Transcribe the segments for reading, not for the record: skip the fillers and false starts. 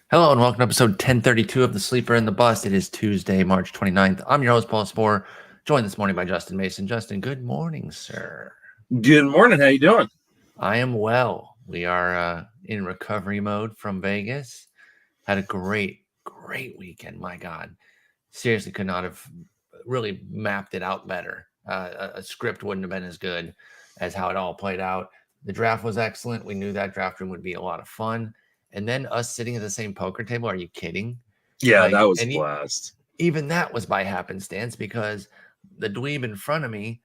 Hello and welcome to episode 1032 of The Sleeper and the Bust. It is Tuesday, March 29th. I'm your host, Paul Sporer, joined this morning by Justin Mason. Justin, good morning, sir. Good morning. How you doing? I am well. We are in recovery mode from Vegas. Had a great weekend. My God. Seriously could not have really mapped it out better. A script wouldn't have been as good as how it all played out. The draft was excellent. We knew that draft room would be a lot of fun. And then us sitting at the same poker table. Are you kidding? Yeah, Like, that was a and blast. even that was by happenstance because the dweeb in front of me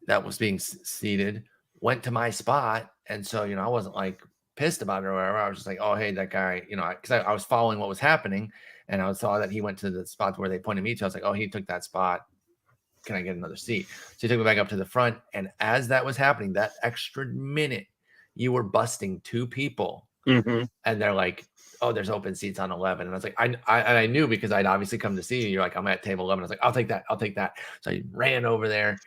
that was being seated went to my spot. And so, I wasn't like pissed about it or whatever. I was just like, oh, hey, that guy, because I was following what was happening and I saw that he went to the spot where they pointed me to. I was like, oh, he took that spot. Can I get another seat? So he took me back up to the front. And as that was happening, that extra minute, you were busting two people. Mm-hmm. And they're like, oh, there's open seats on 11. And I was like, I knew because I'd obviously come to see you. You're like, I'm at table 11. I was like, I'll take that. So I ran over there.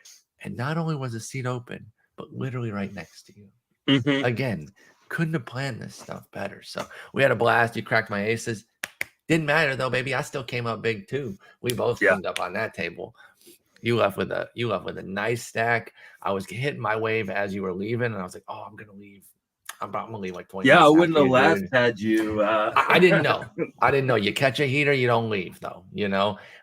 And not only was a seat open, but literally right next to you. Mm-hmm. Again, couldn't have planned this stuff better. So we had a blast. You cracked my aces. Didn't matter though, baby. I still came up big too. We both Yeah. cleaned up on that table. You left with a nice stack. I was hitting my wave as you were leaving, and I was like, oh, I'm gonna leave. I'm gonna leave like 20 Yeah, I minutes wouldn't after have you, laughed dude. had you. I didn't know. I didn't know. You catch a heater, you don't leave though.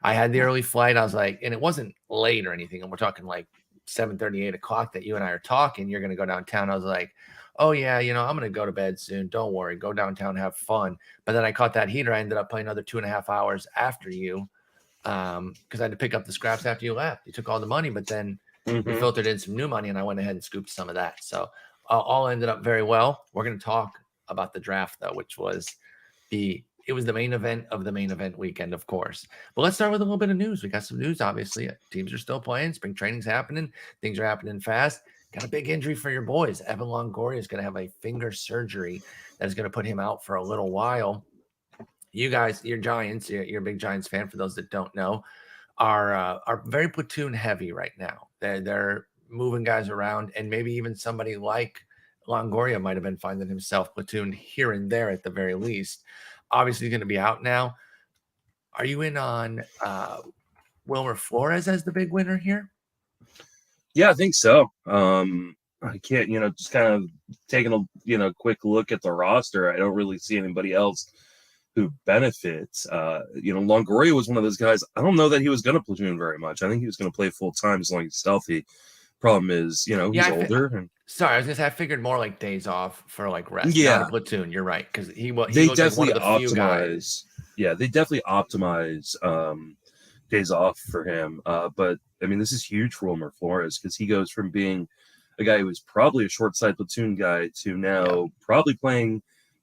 I had the early flight. I was like, and it wasn't late or anything. And we're talking like 7:30, 8 o'clock that you and I are talking. You're gonna go downtown. I was like, oh yeah, I'm gonna go to bed soon. Don't worry. Go downtown, have fun. But then I caught that heater. I ended up playing another 2.5 hours after you. Because I had to pick up the scraps after you left. You took all the money, but then we filtered in some new money, and I went ahead and scooped some of that. So all ended up very well. We're going to talk about the draft, though, which was the main event of the main event weekend, of course. But let's start with a little bit of news. We got some news, obviously. Teams are still playing. Spring training's happening. Things are happening fast. Got a big injury for your boys. Evan Longoria is going to have a finger surgery that is going to put him out for a little while. You guys, you're Giants. You're a big Giants fan. For those that don't know, are very platoon heavy right now. They're moving guys around, and maybe even somebody like Longoria might have been finding himself platooned here and there at the very least. Obviously, he's going to be out now. Are you in on Wilmer Flores as the big winner here? Yeah, I think so. I can't, just kind of taking a, quick look at the roster. I don't really see anybody else who benefits. Longoria was one of those guys. I don't know that he was going to platoon very much. I think he was going to play full time as long as he's healthy. Problem is, he's older. Sorry, I was going to say I figured more like days off for like rest, Yeah, not a platoon. You're right, because he they looked like one of the few guys. Yeah, they definitely optimize days off for him. But I mean, this is huge for Wilmer Flores because he goes from being a guy who was probably a short side platoon guy to now probably playing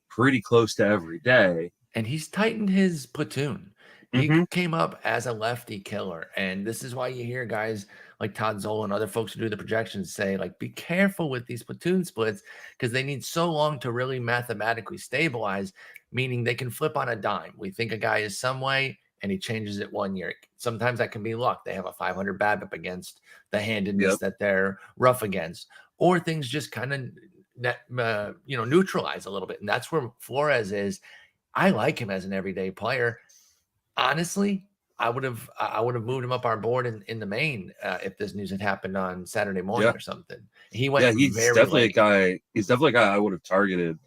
pretty close to every day. And he's tightened his platoon. He came up as a lefty killer. And this is why you hear guys like Todd Zola and other folks who do the projections say, like, be careful with these platoon splits because they need so long to really mathematically stabilize, meaning they can flip on a dime. We think a guy is some way and he changes it 1 year. Sometimes that can be luck. They have a 500 BABIP against the handedness that they're rough against, or things just kind of neutralize a little bit. And that's where Flores is. I like him as an everyday player. Honestly, I would have moved him up our board in the main if this news had happened on Saturday morning or something. He went he's very definitely late. a guy. He's definitely a guy I would have targeted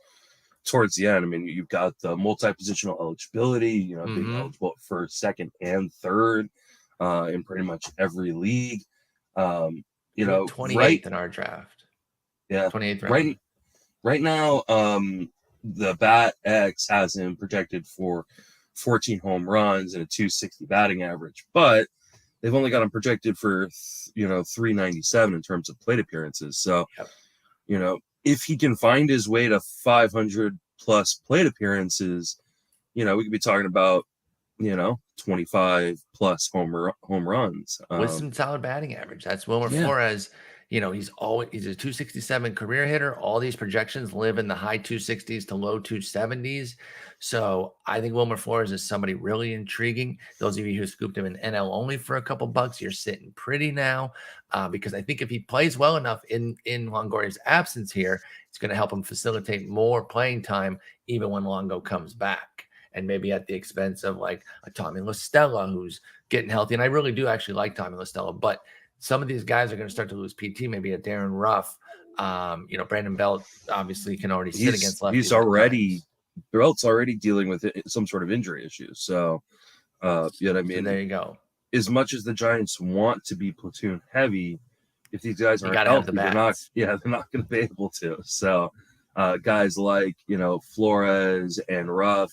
towards the end. I mean, you've got the multi-positional eligibility, being eligible for second and third in pretty much every league. 28th in our draft. Yeah. 28th round. Right now, the Bat X has him projected for 14 home runs and a 260 batting average, but they've only got him projected for 397 in terms of plate appearances. So, if he can find his way to 500 plus plate appearances, we could be talking about 25 plus home runs with some solid batting average. That's Wilmer Flores. He's a 267 career hitter. All these projections live in the high 260s to low 270s. So I think Wilmer Flores is somebody really intriguing. Those of you who scooped him in NL only for a couple bucks, you're sitting pretty now because I think if he plays well enough in Longoria's absence here, it's going to help him facilitate more playing time even when Longo comes back. and maybe at the expense of like a Tommy LaStella who's getting healthy. And I really do actually like Tommy LaStella, but some of these guys are going to start to lose PT, maybe a Darren Ruff. Brandon Belt obviously can already sit against lefties. He's already, Belt's already dealing with some sort of injury issues. So, you know what I mean? So there you go. As much as the Giants want to be platoon heavy, if these guys aren't healthy, they're not going to be able to. So, guys like, Flores and Ruff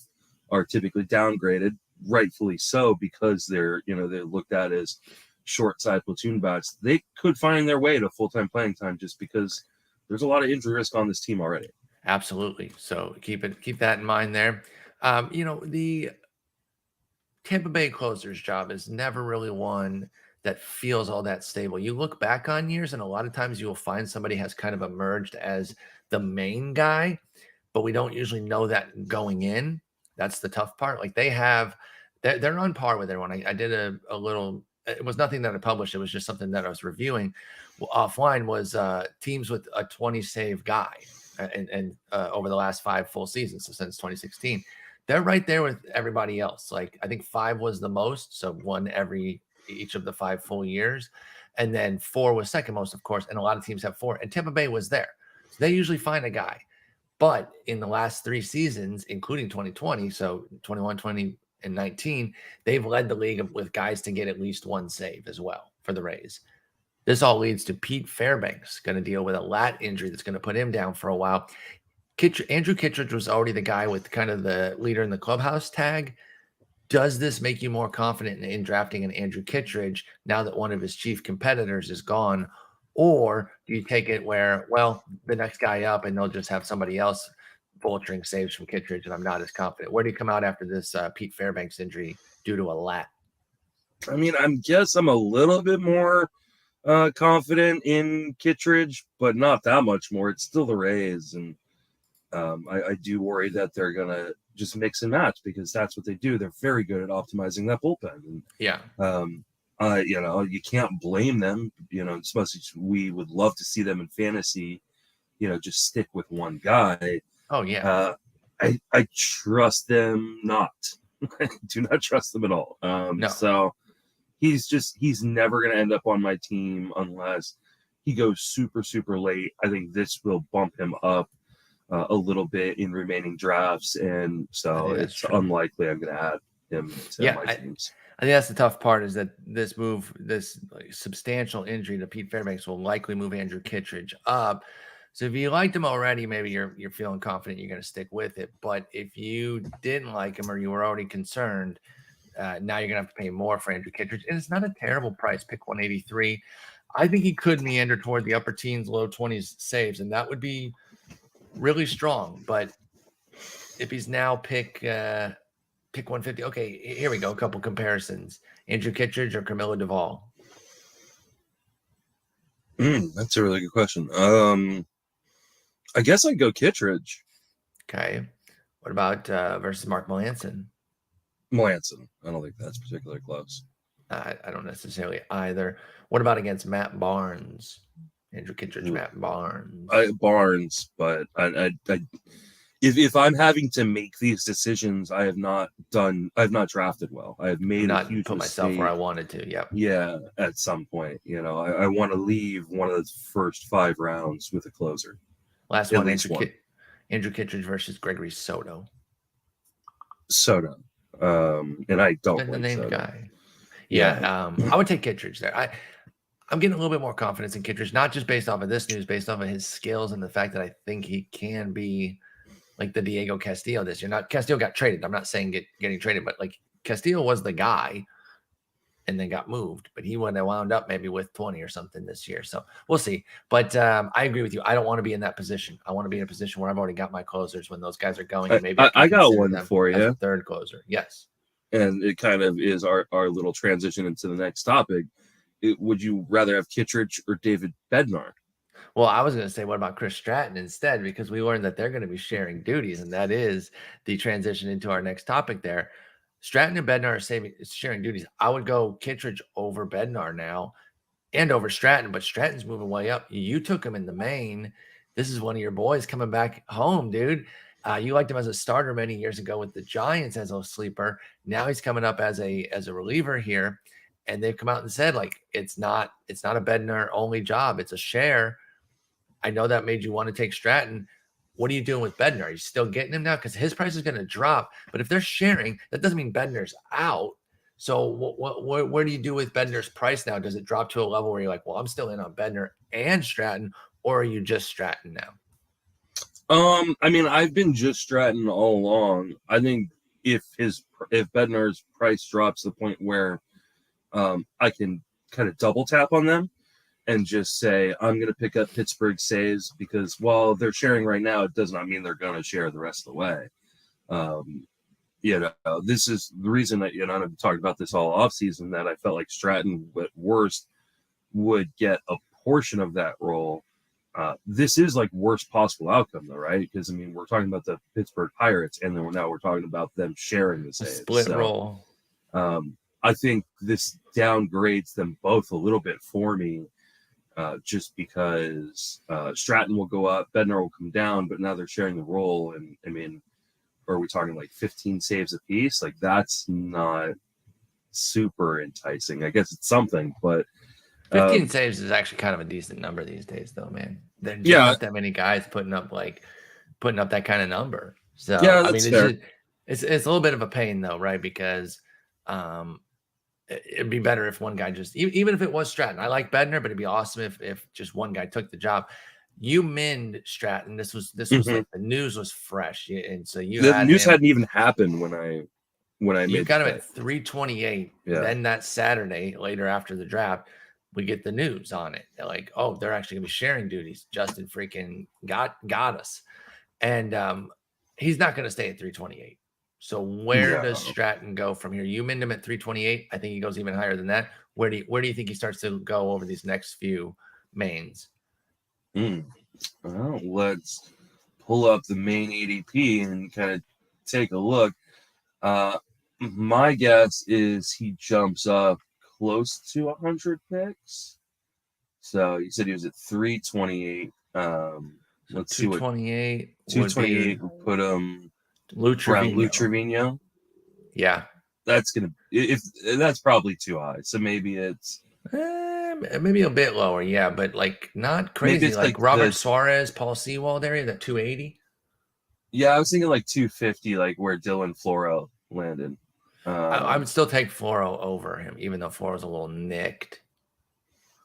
are typically downgraded, rightfully so, because they're looked at as short side platoon bats. They could find their way to full-time playing time just because there's a lot of injury risk on this team already. Absolutely. So keep that in mind there. The Tampa Bay closer's job is never really one that feels all that stable. You look back on years, and a lot of times you will find somebody has kind of emerged as the main guy, but we don't usually know that going in. That's the tough part. Like they're on par with everyone. I did a little. It was nothing that I published. It was just something that I was reviewing offline. Was teams with a 20 save guy, and over the last 5 full seasons, so since 2016. They're right there with everybody else. Like I think 5 was the most, so one each of the 5 full years, and then 4 was second most, of course. And a lot of teams have 4, and Tampa Bay was there. So they usually find a guy. But in the last 3 seasons, including 2020, so 21, 20, and 19, they've led the league with guys to get at least 1 save as well for the Rays. This all leads to Pete Fairbanks going to deal with a lat injury that's going to put him down for a while. Andrew Kittredge was already the guy with kind of the leader in the clubhouse tag. Does this make you more confident in drafting an Andrew Kittredge now that one of his chief competitors is gone? Or do you take it where, well, the next guy up and they'll just have somebody else vulturing saves from Kittredge, and I'm not as confident? Where do you come out after this Pete Fairbanks injury due to a lat? I mean, I guess I'm a little bit more confident in Kittredge, but not that much more. It's still the Rays, and I do worry that they're going to just mix and match because that's what they do. They're very good at optimizing that bullpen. And, yeah. You can't blame them, as much as we would love to see them in fantasy, just stick with one guy. Oh, yeah. I trust them not. I do not trust them at all. No. So he's never going to end up on my team unless he goes super, super late. I think this will bump him up a little bit in remaining drafts, and so it's unlikely I'm going to add him to my teams. I think that's the tough part, is that this substantial injury to Pete Fairbanks will likely move Andrew Kittredge up. So if you liked him already, maybe you're feeling confident you're going to stick with it. But if you didn't like him or you were already concerned, now you're going to have to pay more for Andrew Kittredge. And it's not a terrible price, pick 183. I think he could meander toward the upper teens, low 20s saves, and that would be really strong. But if he's now pick 150, okay, here we go. A couple comparisons: Andrew Kittredge or Camilo Duvall? That's a really good question. I guess I'd go Kittredge. Okay. What about versus Mark Melancon? Melancon. I don't think that's particularly close. I don't necessarily either. What about against Matt Barnes? Andrew Kittredge, Matt Barnes. Barnes, but if I'm having to make these decisions, I've not drafted well. I have made not a huge put mistake. Myself where I wanted to. Yep. Yeah, at some point, I want to leave one of the first 5 rounds with a closer. Last one, Andrew Kittredge versus Gregory Soto. And I don't the like named Soto. Guy. Yeah. I would take Kittredge there. I'm getting a little bit more confidence in Kittredge, not just based off of this news, based off of his skills and the fact that I think he can be like the Diego Castillo this year. Not Castillo got traded. I'm not saying getting traded, but like Castillo was the guy and then got moved, but he wound up maybe with 20 or something this year. So we'll see. But I agree with you. I don't want to be in that position. I want to be in a position where I've already got my closers when those guys are going. And maybe I got one for you. Third closer. Yes. And it kind of is our little transition into the next topic. Would you rather have Kittredge or David Bednar? Well, I was going to say, what about Chris Stratton instead? Because we learned that they're going to be sharing duties, and that is the transition into our next topic there. Stratton and Bednar are sharing duties. I would go Kittredge over Bednar now and over Stratton, but Stratton's moving way up. You took him in the main. This is one of your boys coming back home, dude. You liked him as a starter many years ago with the Giants as a sleeper. Now he's coming up as a reliever here, and they've come out and said like it's not a Bednar only job; it's a share. I know that made you want to take Stratton. What are you doing with Bednar? Are you still getting him now? Because his price is going to drop. But if they're sharing, that doesn't mean Bednar's out. So what do you do with Bednar's price now? Does it drop to a level where you're like, well, I'm still in on Bednar and Stratton, or are you just Stratton now? I mean, I've been just Stratton all along. I think if Bednar's price drops to the point where I can kind of double tap on them and just say I'm going to pick up Pittsburgh saves, because while they're sharing right now, it does not mean they're going to share the rest of the way. This is the reason that I've talked about this all offseason, that I felt like Stratton at worst would get a portion of that role. This is like worst possible outcome, though, right? Because I mean, we're talking about the Pittsburgh Pirates, and then we're talking about them sharing the saves. Split role. I think this downgrades them both a little bit for me, just because Stratton will go up, Bednar will come down, but now they're sharing the role, and I mean, are we talking like 15 saves apiece? Like that's not super enticing. I guess it's something, but 15 saves is actually kind of a decent number these days, though, man. There's not that many guys putting up that kind of number. So yeah, I mean, fair. It's a little bit of a pain, though, right? Because it'd be better if one guy just, even if it was Stratton. I like Bednar, but it'd be awesome if just one guy took the job. You minned Stratton. This was like the news was fresh, and so the news hadn't even happened when I you got him at 328. Yeah. Then that Saturday, later after the draft, we get the news on it. They're like, oh, they're actually gonna be sharing duties. Justin freaking got us, and he's not gonna stay at 328. So where does Stratton go from here? You minned him at 328. I think he goes even higher than that. Where do you think he starts to go over these next few mains? Well, let's pull up the main ADP and kind of take a look. My guess is he jumps up close to 100 picks. So you said he was at 328. Let's see what 228. 228 would put him Lou around Lou Trevino. Yeah, that's that's probably too high. So maybe it's maybe a bit lower. Yeah, but like not crazy. Like Robert Suarez, Paul Sewald area, that 280. Yeah, I was thinking like 250, like where Dylan Floro landed. I would still take Floro over him, even though Floro's a little nicked.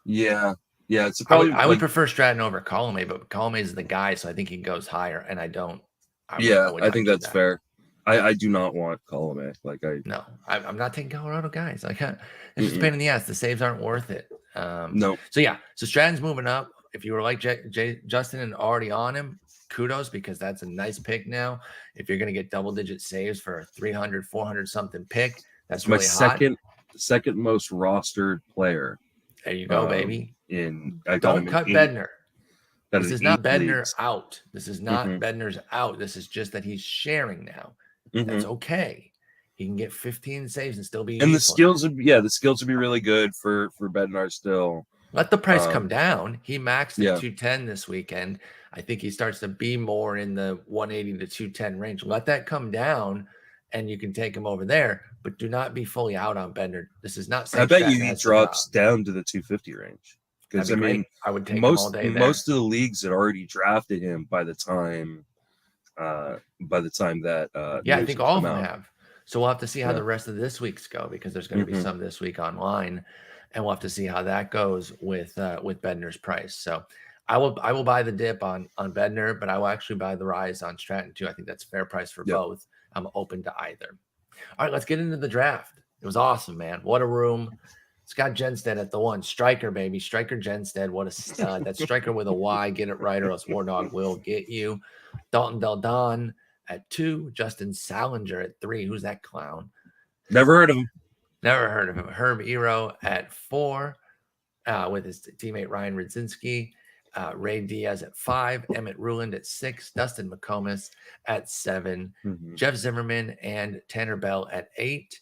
Yeah. It's I would prefer Stratton over Colomé, but Colomé is the guy, so I think he goes higher, and I don't. I think that's fair. I do not want Colomé. I'm not taking Colorado guys. It's just a pain in the ass. The saves aren't worth it. No. So Stratton's moving up. If you were like Justin and already on him, kudos, because that's a nice pick now. If you're going to get double-digit saves for a 300, 400 something pick, that's really hot. Second most rostered player. There you go, baby. Don't cut Bednar. This is not Bednar out. This is not Bednar's out. This is just that he's sharing now. That's okay. He can get 15 saves and still be. And useful. the skills would be really good for Bednar still. Let the price come down. He maxed at 210 this weekend. I think he starts to be more in the 180 to 210 range. Let that come down, and you can take him over there. But do not be fully out on Bednar. This is not. I bet he drops down to the 250 range. Because I mean, I would take him all day there. Most of the leagues had already drafted him by the time that I think all of them have. So we'll have to see how the rest of this week's go, because there's going to be some this week online, and we'll have to see how that goes with Bednar's price. So I will buy the dip on Bednar, but I will actually buy the rise on Stratton too. I think that's a fair price for both. I'm open to either. All right, let's get into the draft. It was awesome, man. What a room. Scott Jenstead at the 1. Striker, baby. Striker Jenstead. What a stud. That's Striker with a Y. Get it right, or else War Dog will get you. Dalton Del Don at 2. Justin Salinger at 3. Who's that clown? Never heard of him. Herb Ero at 4 with his teammate Ryan Rudzinski. Ray Diaz at 5. Emmett Ruland at 6. Dustin McComas at 7. Jeff Zimmerman and Tanner Bell at 8.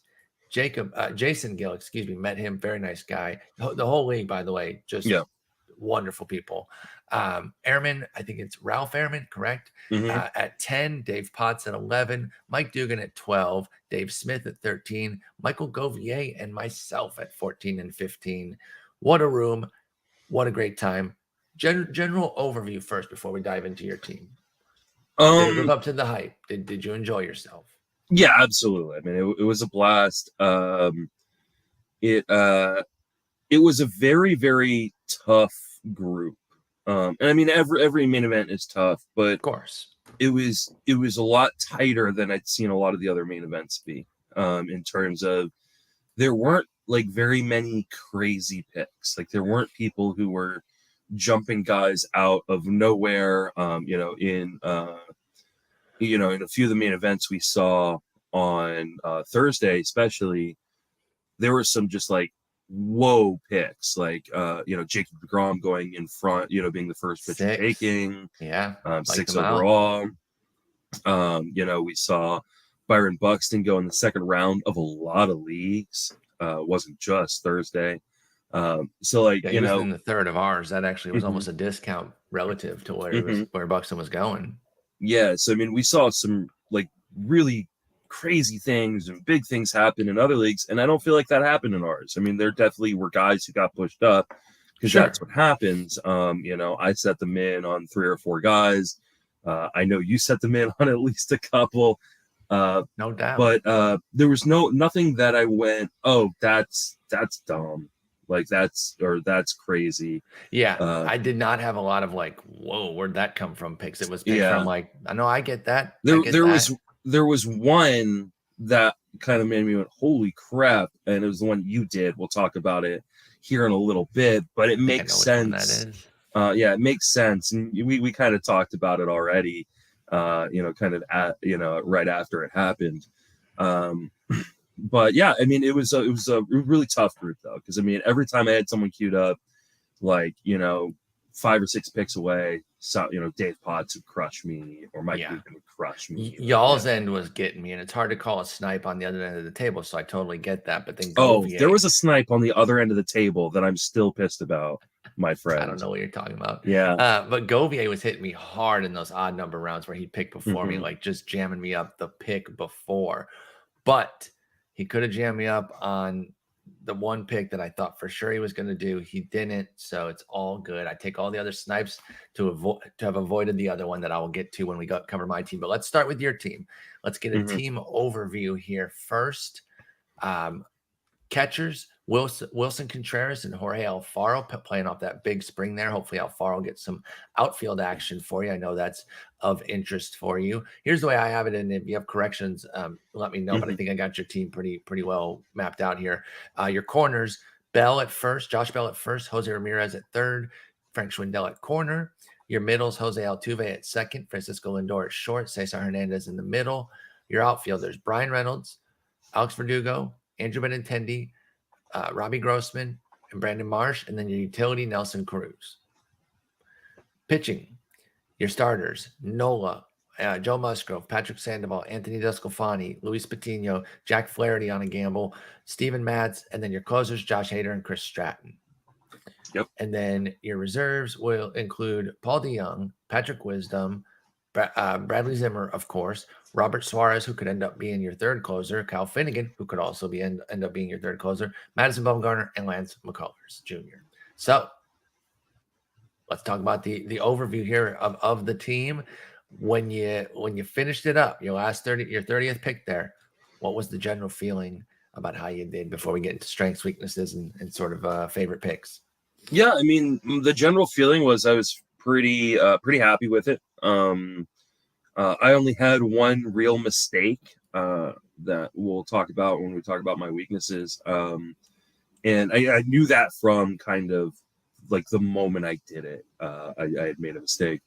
Jason Gill, met him. Very nice guy. The whole league, by the way, just wonderful people. Ehrman, I think it's Ralph Ehrman, correct? Mhm. At 10, Dave Potts at 11, Mike Dugan at 12, Dave Smith at 13, Michael Govier, and myself at 14 and 15. What a room. What a great time. General overview first before we dive into your team. Did it live Um, up to the hype? Did you enjoy yourself? yeah, absolutely. I mean, it was a blast. It it was a very, very tough group. And I mean, every main event is tough, but Of course. it was a lot tighter than I'd seen a lot of the other main events be. In terms of there weren't like very many crazy picks. Like there weren't people who were jumping guys out of nowhere. In a few of the main events we saw on Thursday, especially, there were some just like whoa picks, like Jacob DeGrom going in front, being the first pitcher 6. taking, Yeah. Liked 6 them out. overall. We saw Byron Buxton go in the second round of a lot of leagues. Wasn't just Thursday. So like, Yeah, he was in the third of ours. That actually was mhm, almost a discount relative to where mhm. where Buxton was going. Yeah, so I mean, we saw some like really crazy things and big things happen in other leagues, and I don't feel like that happened in ours. I mean, there definitely were guys who got pushed up because Sure. that's what happens. I set them in on 3 or 4 guys. I know you set them in on at least a couple. No doubt. But there was nothing that I went, oh, that's dumb, like that's crazy. Yeah, I did not have a lot of like, whoa, where'd that come from picks. It was picks Yeah, from like, I know I get that. I there get there that. was one that kind of made me went, holy crap, and it was the one you did. We'll talk about it here in a little bit, but it I think I makes know which one that sense. is. Yeah, it makes sense, and we kind of talked about it already. Kind of right after it happened. Um, but yeah, I mean, it was a really tough group though, because I mean, every time I had someone queued up, like 5 or 6 picks away, so Dave Potts would crush me, or Mike Yeah. Dugan would crush me. Y'all's end was getting me, and it's hard to call a snipe on the other end of the table, so I totally get that. But then Oh, Govier, there was a snipe on the other end of the table that I'm still pissed about, my friend. I don't know what you're talking about. Yeah. But Govier was hitting me hard in those odd number rounds where he picked before me, Mhm. like just jamming me up the pick before. But he could have jammed me up on the one pick that I thought for sure he was going to do. He didn't, so it's all good. I take all the other snipes to have avoided the other one that I will get to when we cover my team. But let's start with your team. Let's get a Mhm. team overview here first. Catchers, Wilson Contreras and Jorge Alfaro playing off that big spring there. Hopefully Alfaro gets some outfield action for you. I know that's of interest for you. Here's the way I have it, and if you have corrections, let me know. But I Mhm. think I got your team pretty well mapped out here. Your corners, Bell at first, Josh Bell at first, Jose Ramirez at third, Frank Schwindel at corner. Your middles, Jose Altuve at second, Francisco Lindor at short, Cesar Hernandez in the middle. Your outfielders, Brian Reynolds, Alex Verdugo, Andrew Benintendi, Robbie Grossman, and Brandon Marsh, and then your utility, Nelson Cruz. Pitching, your starters, Nola, Joe Musgrove, Patrick Sandoval, Anthony Descalfani, Luis Patino, Jack Flaherty on a gamble, Steven Matz, and then your closers, Josh Hader and Chris Stratton. Yep. And then your reserves will include Paul DeYoung, Patrick Wisdom, Bradley Zimmer, of course, Robert Suarez, who could end up being your third closer, Kyle Finnegan, who could also end up being your third closer, Madison Bumgarner, and Lance McCullers Jr. So let's talk about the overview here of the team. When you finished it up, your 30th pick there, what was the general feeling about how you did before we get into strengths, weaknesses, and sort of favorite picks? Yeah, I mean, the general feeling was I was pretty happy with it. I only had one real mistake that we'll talk about when we talk about my weaknesses. And I knew that from kind of like the moment I did it. I had made a mistake.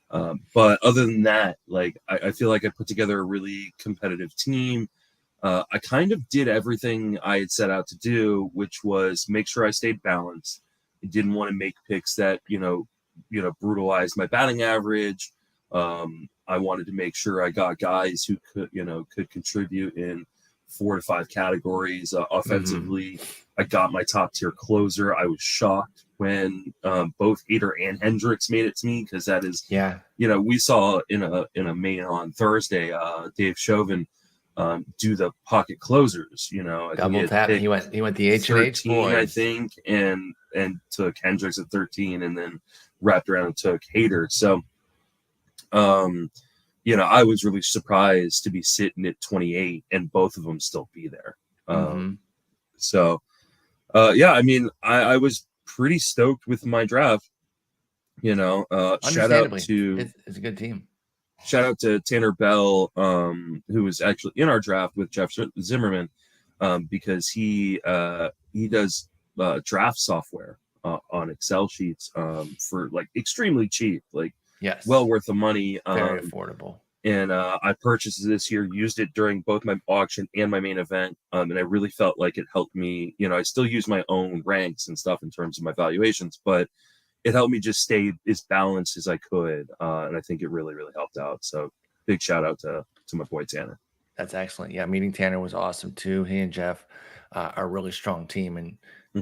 But other than that, like I feel like I put together a really competitive team. I kind of did everything I had set out to do, which was make sure I stayed balanced. I didn't want to make picks that brutalized my batting average. I wanted to make sure I got guys who could contribute in 4 to 5 categories. Mm-hmm. Offensively, I got my top tier closer. I was shocked when both Hader and Hendricks made it to me, because that is, Yeah. we saw in a main on Thursday, Dave Chauvin do the pocket closers. I Double think tap. He went the H and H 13, boys. I think, and took Hendricks at 13, and then wrapped around and took Hader. So, I was really surprised to be sitting at 28 and both of them still be there. So, I mean, I was pretty stoked with my draft. Shout out to it's a good team. Shout out to Tanner Bell, who was actually in our draft with Jeff Zimmerman, because he does draft software on Excel sheets for like extremely cheap, like yes, well worth the money, very affordable. And I purchased it this year, used it during both my auction and my main event, and I really felt like it helped me. I still use my own ranks and stuff in terms of my valuations, but it helped me just stay as balanced as I could, and I think it really, really helped out. So big shout out to my boy Tanner. That's excellent. Yeah, meeting Tanner was awesome too. He and Jeff are a really strong team, and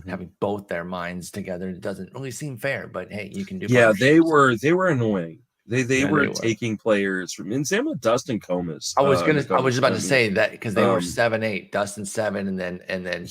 having both their minds together, it doesn't really seem fair. But hey, you can do. Yeah, they were annoying. They were taking players from, and same with Dustin Comas. I was just about to say that, because they were 7-8, Dustin 7, and then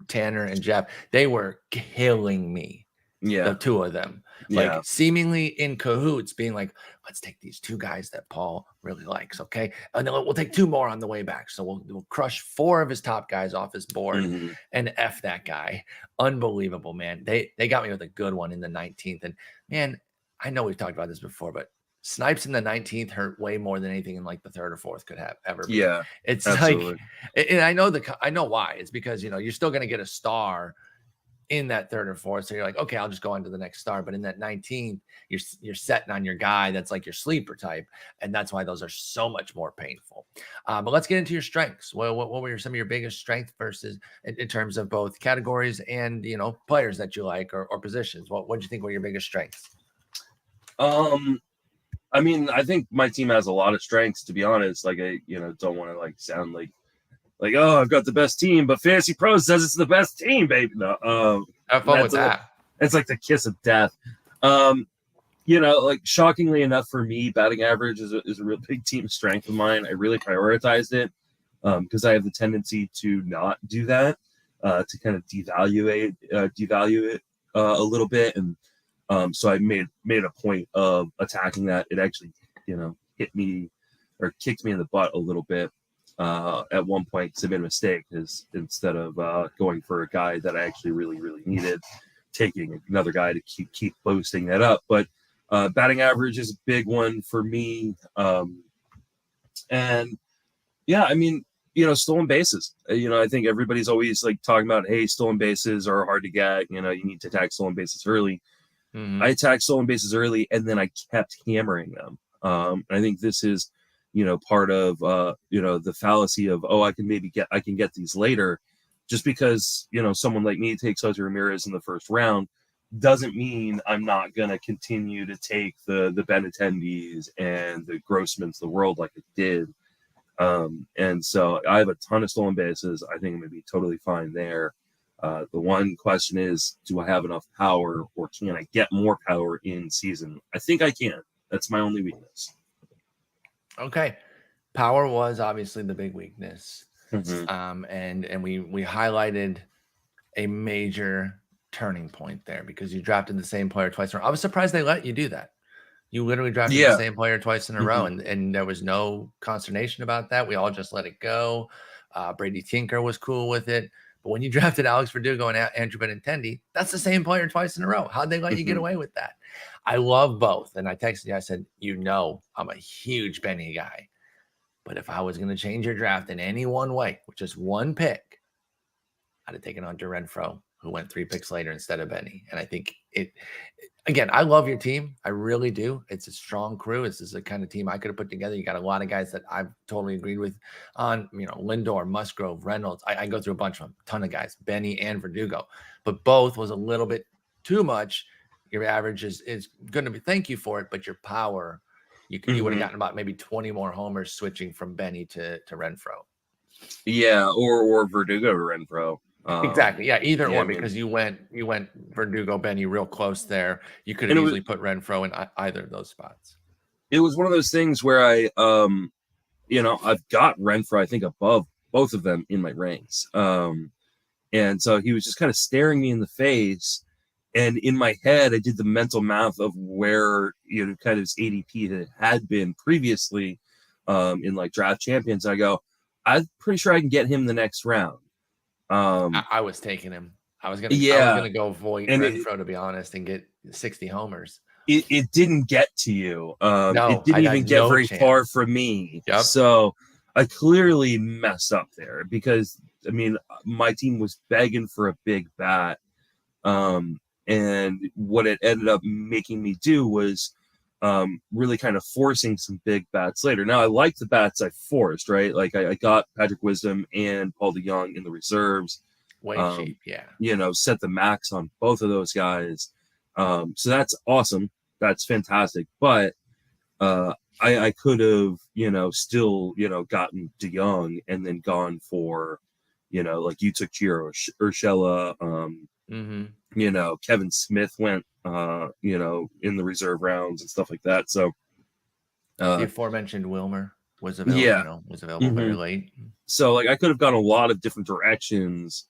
Tanner and Jeff. They were killing me. Yeah, the two of them, like seemingly in cahoots, being like, let's take these two guys that Paul really likes, okay, and then we'll take two more on the way back. So we'll crush 4 of his top guys off his board and F that guy. Unbelievable, man. They got me with a good one in the 19th. And man, I know we've talked about this before, but snipes in the 19th hurt way more than anything in like the 3rd or 4th could have ever been. Yeah, it's absolutely. Like, and I know why. It's because you're still going to get a star in that 3rd or 4th, so you're like, okay, I'll just go on to the next star. But in that 19th, you're setting on your guy that's like your sleeper type, and that's why those are so much more painful. But let's get into your strengths. Well, what were some of your biggest strengths versus in terms of both categories and players that you like or positions? What did you think were your biggest strengths? I mean, I think my team has a lot of strengths, to be honest. Like, I don't want to like sound like, oh, I've got the best team, but Fantasy Pros says it's the best team, baby. No, have fun with that. It's like the kiss of death. Like, shockingly enough for me, batting average is a real big team strength of mine. I really prioritized it because I have the tendency to not do that, to kind of devalue it a little bit, and so I made a point of attacking that. It actually, hit me or kicked me in the butt a little bit at one point, because I made a mistake, because instead of going for a guy that I actually really, really needed, taking another guy to keep boosting that up. But batting average is a big one for me. And yeah, I mean, stolen bases. I think everybody's always like talking about, hey, stolen bases are hard to get. You need to attack stolen bases early. I attacked stolen bases early, and then I kept hammering them. And I think this is, part of, the fallacy of, oh, I can get these later. Just because, someone like me takes Jose Ramirez in the first round doesn't mean I'm not going to continue to take the Benintendi's and the Grossmans of the world like I did. And so I have a ton of stolen bases. I think I'm going to be totally fine there. The one question is, do I have enough power, or can I get more power in season? I think I can. That's my only weakness. Okay. Power was obviously the big weakness. And we highlighted a major turning point there, because you drafted the same player twice in a row. I was surprised they let you do that. You literally drafted the same player twice in a row, and there was no consternation about that. We all just let it go. Brady Tinker was cool with it. But when you drafted Alex Verdugo and Andrew Benintendi, that's the same player twice in a row. How'd they let you get away with that? I love both. And I texted you, I said, I'm a huge Benny guy. But if I was going to change your draft in any one way, with just one pick, I'd have taken Hunter Renfroe, who went 3 picks later instead of Benny. And I think again, I love your team. I really do. It's a strong crew. This is the kind of team I could have put together. You got a lot of guys that I've totally agreed with on, Lindor, Musgrove, Reynolds. I go through a bunch of them, ton of guys, Benny and Verdugo, but both was a little bit too much. Your average is going to be, thank you for it, but your power, you would have gotten about maybe 20 more homers switching from Benny to Renfroe. Yeah, or Verdugo to Renfro. Exactly. Yeah, either Yeah, I or, mean, because you went Verdugo Benny real close there. You could and have easily put Renfro in either of those spots. it was one of those things where I've got Renfro, I think, above both of them in my ranks. And so he was just kind of staring me in the face. And in my head, I did the mental math of where, kind of his ADP had been previously in like draft champions. I go, I'm pretty sure I can get him the next round. I was taking him. I was Yeah. gonna go Voight And Renfro, to be honest, and get 60 homers. it didn't get to you. It No, didn't I even had get no very far chance. from me. Yep. So I clearly messed up there because, I mean, my team was begging for a big bat. And what it ended up making me do was really kind of forcing some big bats later. Now, I like the bats I forced, right? Like I got Patrick Wisdom and Paul DeYoung in the reserves. Way cheap, yeah. Set the max on both of those guys. So that's awesome. That's fantastic. But I could have, still, gotten DeYoung and then gone for, like you took Giro Urshela. Kevin Smith went, in the reserve rounds and stuff like that. So The aforementioned Wilmer was available, yeah. was available very late. So like I could have gone a lot of different directions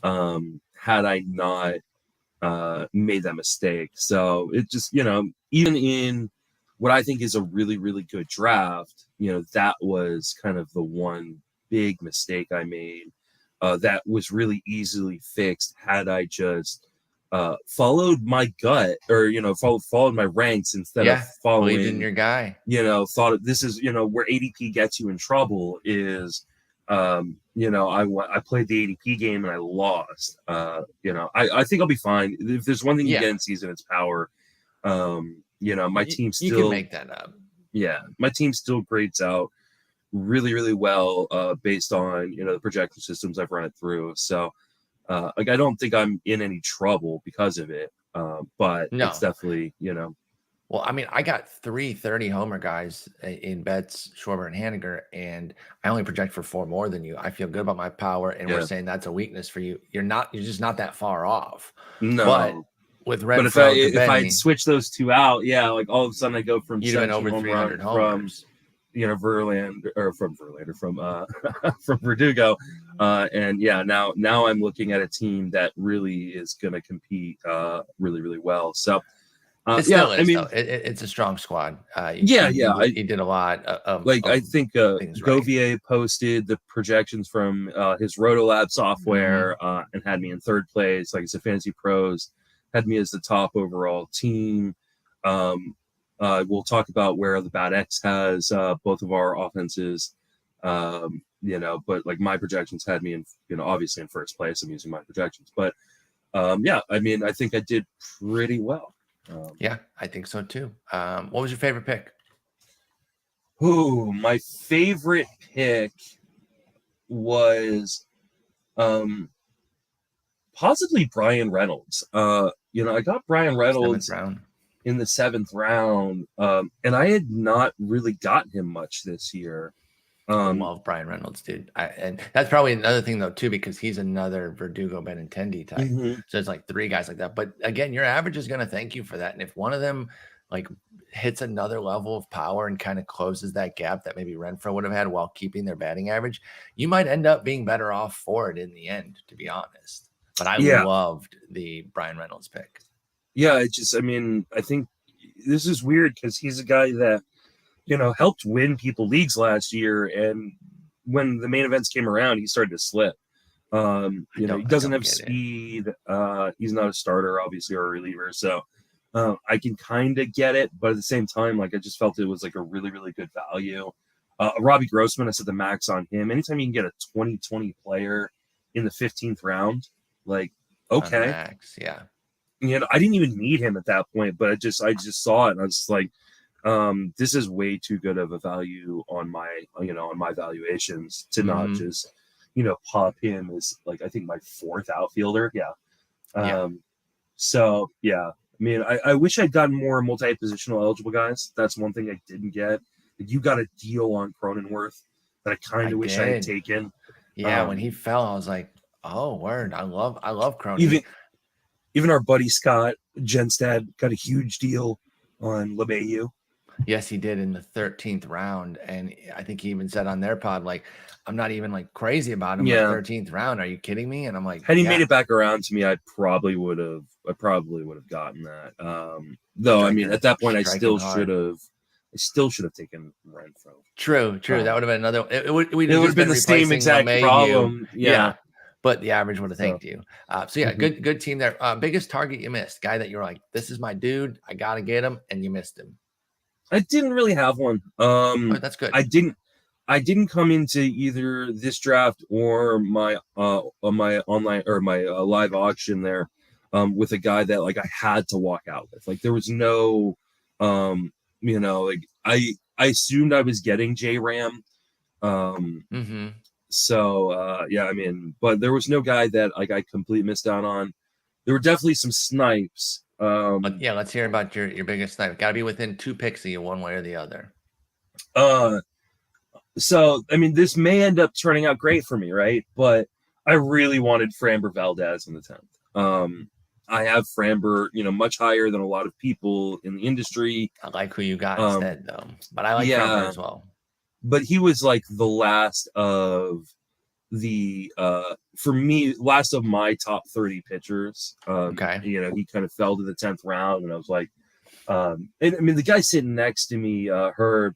had I not made that mistake. So it just, even in what I think is a really, really good draft, that was kind of the one big mistake I made that was really easily fixed had I just followed my gut or, followed my ranks instead of following believed in your guy. Thought this is, where ADP gets you in trouble is, I played the ADP game and I lost. I think I'll be fine. If there's one thing you get in season, it's power. My team still, you can make that up. Yeah, my team still grades out really, really well based on the projection systems I've run it through. So I don't think I'm in any trouble because of it. But it's definitely Well, I mean, I got 330 homer guys in Betts, Schwarber, and Haniger, and I only project for 4 more than you. I feel good about my power, and we're saying that's a weakness for you. You're just not that far off. No. But with Renfro, but if I'd switch those two out, like all of a sudden I go from 17 over 300 homers. From from Verdugo, and now I'm looking at a team that really is going to compete really, really well. So it still is. It's a strong squad. He did a lot of I think Govier posted the projections from his Rotolab software and had me in third place. Like I said, Fantasy Pros had me as the top overall team. We'll talk about where the Bad X has both of our offenses, but like my projections had me in, obviously in first place. I'm using my projections, but I think I did pretty well. I think so too. What was your favorite pick? My favorite pick was possibly Brian Reynolds. I got Brian Reynolds in the 7th round, and I had not really gotten him much this year. I love Brian Reynolds, dude. And that's probably another thing though too, because he's another Verdugo Benintendi type. So it's like 3 guys like that. But again, your average is going to thank you for that. And if one of them like hits another level of power and kind of closes that gap that maybe Renfro would have had while keeping their batting average, you might end up being better off for it in the end, to be honest. But I loved the Brian Reynolds pick. Yeah, I think this is weird because he's a guy that helped win people leagues last year, and when the main events came around, he started to slip. He doesn't have speed. He's not a starter, obviously, or a reliever. So I can kind of get it, but at the same time, like I just felt it was like a really, really good value. Robbie Grossman, I set the max on him. Anytime you can get a 2020 player in the 15th round, like okay, max, yeah. I didn't even need him at that point, but I just saw it, and I was like, this is way too good of a value on my valuations to not just pop him as like I think my 4th outfielder. So I wish I'd gotten more multi-positional eligible guys. That's one thing I didn't get. You got a deal on Cronenworth that I kind of wish I had taken. Yeah, when he fell, I was like, oh, word. I love Crony. Even our buddy Scott Genstad got a huge deal on LeMahieu. Yes, he did in the 13th round. And I think he even said on their pod, like, I'm not even like crazy about him. Yeah. But 13th round, are you kidding me? And I'm like, Had he made it back around to me, I probably would have gotten that. Though, I mean, at that point, I still should have taken Renfro. True. That would have been another. It would have been the same exact problem. Yeah. But the average would have thanked you. So yeah, good team there. Biggest target you missed, guy that you're like, this is my dude. I gotta get him, and you missed him. I didn't really have one. That's good. I didn't come into either this draft or my online or my live auction there with a guy that like I had to walk out with. Like there was no like I assumed I was getting J Ram. So yeah, I mean, but there was no guy that like I completely missed out on. There were definitely some snipes. Yeah, let's hear about your biggest snipe. Got to be within 2 picks of you, one way or the other. So I mean, this may end up turning out great for me, right? But I really wanted Framber Valdez in the 10th. I have Framber, much higher than a lot of people in the industry. I like who you got instead, though. But I like Framber as well. But he was like the last of the for me, last of my top 30 pitchers. Okay. He kind of fell to the 10th round, and I was like, and I mean, the guy sitting next to me, Herb,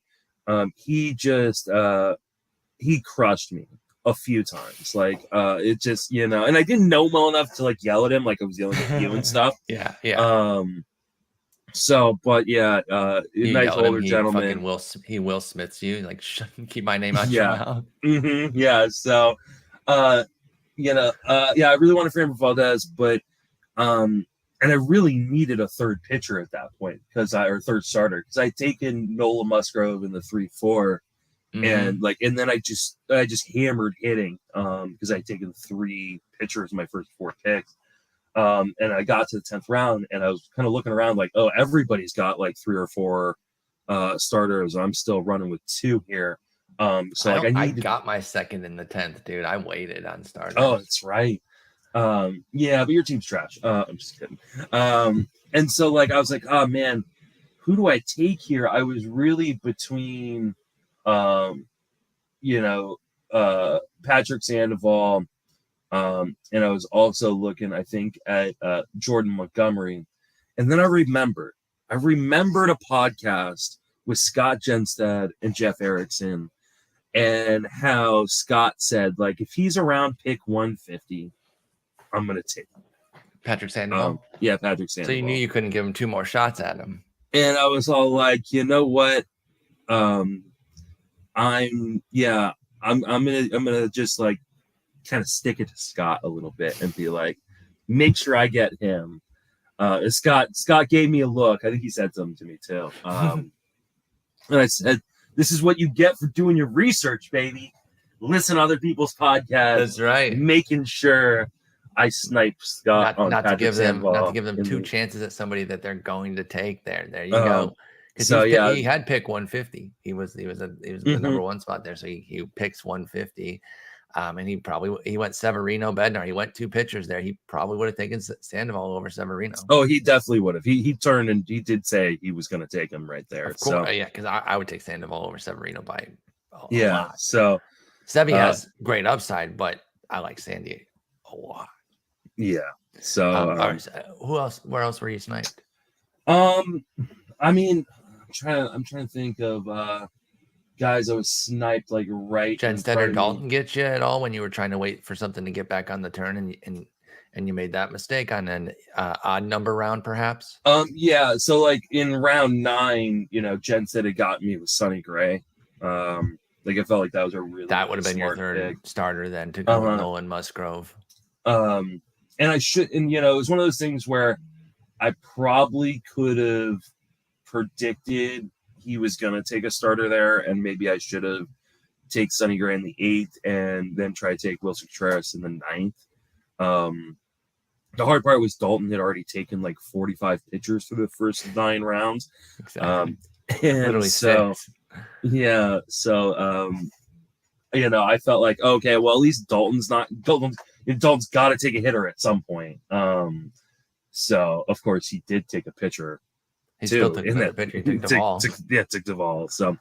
he just he crushed me a few times. Like it just, and I didn't know him well enough to like yell at him like I was yelling at you and stuff. Yeah. So, but yeah, nice older gentleman. He Will Smiths you, like, keep my name out your mouth. Yeah. So, I really wanted Framber Valdez, but and I really needed a third pitcher at that point or third starter because I'd taken Nola Musgrove in the 3-4, and then I just hammered hitting because I'd taken 3 pitchers in my first 4 picks. And I got to the 10th round and I was kind of looking around like, oh, everybody's got like 3 or 4 starters. I'm still running with 2 here. So I got my second in the 10th, dude. I waited on starters. Oh, that's right. Yeah, but your team's trash. I'm just kidding. And so like, I was like, oh man, who do I take here? I was really between, Patrick Sandoval, and I was also looking, I think, at Jordan Montgomery. And then I remembered a podcast with Scott Genstad and Jeff Erickson, and how Scott said, like, if he's around pick 150, I'm going to take him. Patrick Sandoval? Yeah, Patrick Sandoval. So you knew you couldn't give him 2 more shots at him. And I was all like, you know what? I'm gonna just like kind of stick it to Scott a little bit and be like, make sure I get him. Scott gave me a look. I think he said something to me too. And I said, this is what you get for doing your research, baby. Listen to other people's podcasts. That's right. Making sure I snipe Scott not to give them 2 chances at somebody that they're going to take there. There you go. Because he had pick 150. He was the number 1 spot there. So he picks 150. And he went Severino Bednar. He went 2 pitchers there. He probably would have taken Sandoval over Severino. Oh, he definitely would have. He turned and he did say he was going to take him right there. Of course, yeah, because I would take Sandoval over Severino by a lot. So Sevy has great upside, but I like Sandy a lot. Yeah. So all right, where else were you sniped? I mean, I'm trying to think of guys I was sniped like right. Genstad or Dalton get you at all when you were trying to wait for something to get back on the turn and you made that mistake on an odd number round, perhaps? Yeah. So like in round 9, Genstad had got me with Sonny Gray. Like I felt like that was a really that would have been your third starter then to go with Nolan Musgrove. And I should, and it was one of those things where I probably could have predicted he was going to take a starter there, and maybe I should have take Sonny Gray in the 8th and then try to take Wilson Contreras in the 9th. The hard part was Dalton had already taken like 45 pitchers through the first 9 rounds. Exactly. And Literally so, 6. yeah. So, I felt like, okay, well, at least Dalton's got to take a hitter at some point. So of course he did take a pitcher He still too took in another that. pitcher. He took Duvall. Took Duvall. So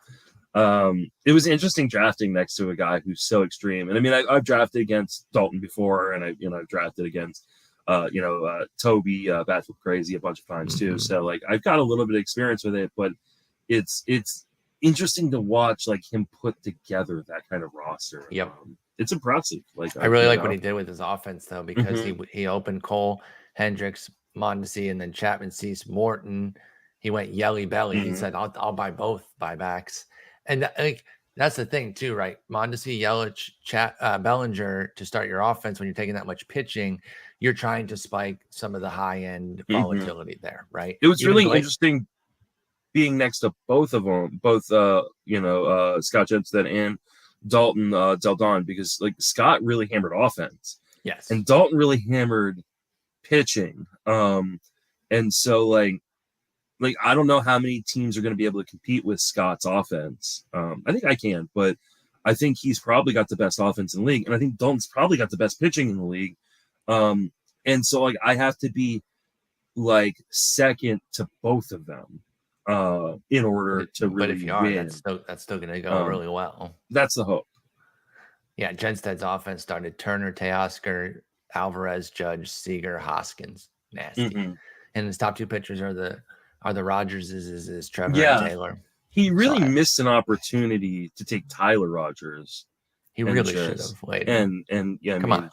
it was interesting drafting next to a guy who's so extreme. And I mean, I've drafted against Dalton before, and I've drafted against Toby Battlefield Crazy a bunch of times too. So like I've got a little bit of experience with it, but it's interesting to watch like him put together that kind of roster. Yep. It's impressive. Like I really like what he did with his offense though, because Mhm. he opened Cole, Hendricks, Mondesi, and then Chapman, Cease, Morton. He went Yelly Belly. He Mhm. said, "I'll buy both buybacks," and like that's the thing too, right? Mondesi, Yelich, Bellinger to start your offense when you're taking that much pitching, you're trying to spike some of the high end volatility there, right? It was Even really Blake- interesting being next to both of them, both Scott Jensen and Dalton Del Don, because like Scott really hammered offense Yes, and Dalton really hammered pitching. And so like I don't know how many teams are going to be able to compete with Scott's offense. I think I can, but I think he's probably got the best offense in the league, and I think Dalton's probably got the best pitching in the league. And so like I have to be like second to both of them in order to really but if you are, win. that's still going to go really well. That's the hope. Yeah, Jensted's offense started Turner, Teoscar, Alvarez, Judge, Seager, Hoskins. Nasty. And his top two pitchers are the Rogers is Trevor and Taylor. He really missed an opportunity to take Tyler Rogers. He really should have played. And come on,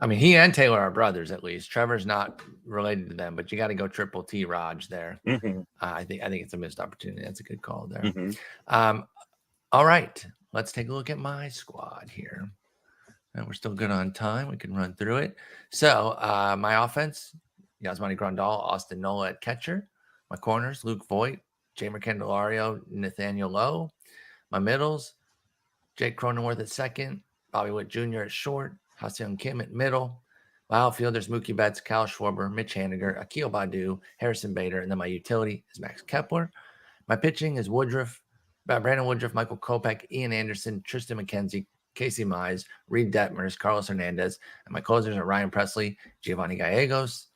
I mean, he and Taylor are brothers at least. Trevor's not related to them, but you got to go triple T Raj there. I think it's a missed opportunity. That's a good call there. All right, let's take a look at my squad here. And we're still good on time. We can run through it. So my offense, Yasmani Grandal, Austin Nola at catcher. My corners, Luke Voigt, Jamer Candelario, Nathaniel Lowe. My middles, Jake Cronenworth at second, Bobby Witt Jr. at short, Ha-Seong Kim at middle. My outfielders, Mookie Betts, Kyle Schwarber, Mitch Haniger, Akil Badu, Harrison Bader, and then my utility is Max Kepler. My pitching is Brandon Woodruff, Michael Kopech, Ian Anderson, Tristan McKenzie, Casey Mize, Reed Detmers, Carlos Hernandez, and my closers are Ryan Presley, Giovanni Gallegos.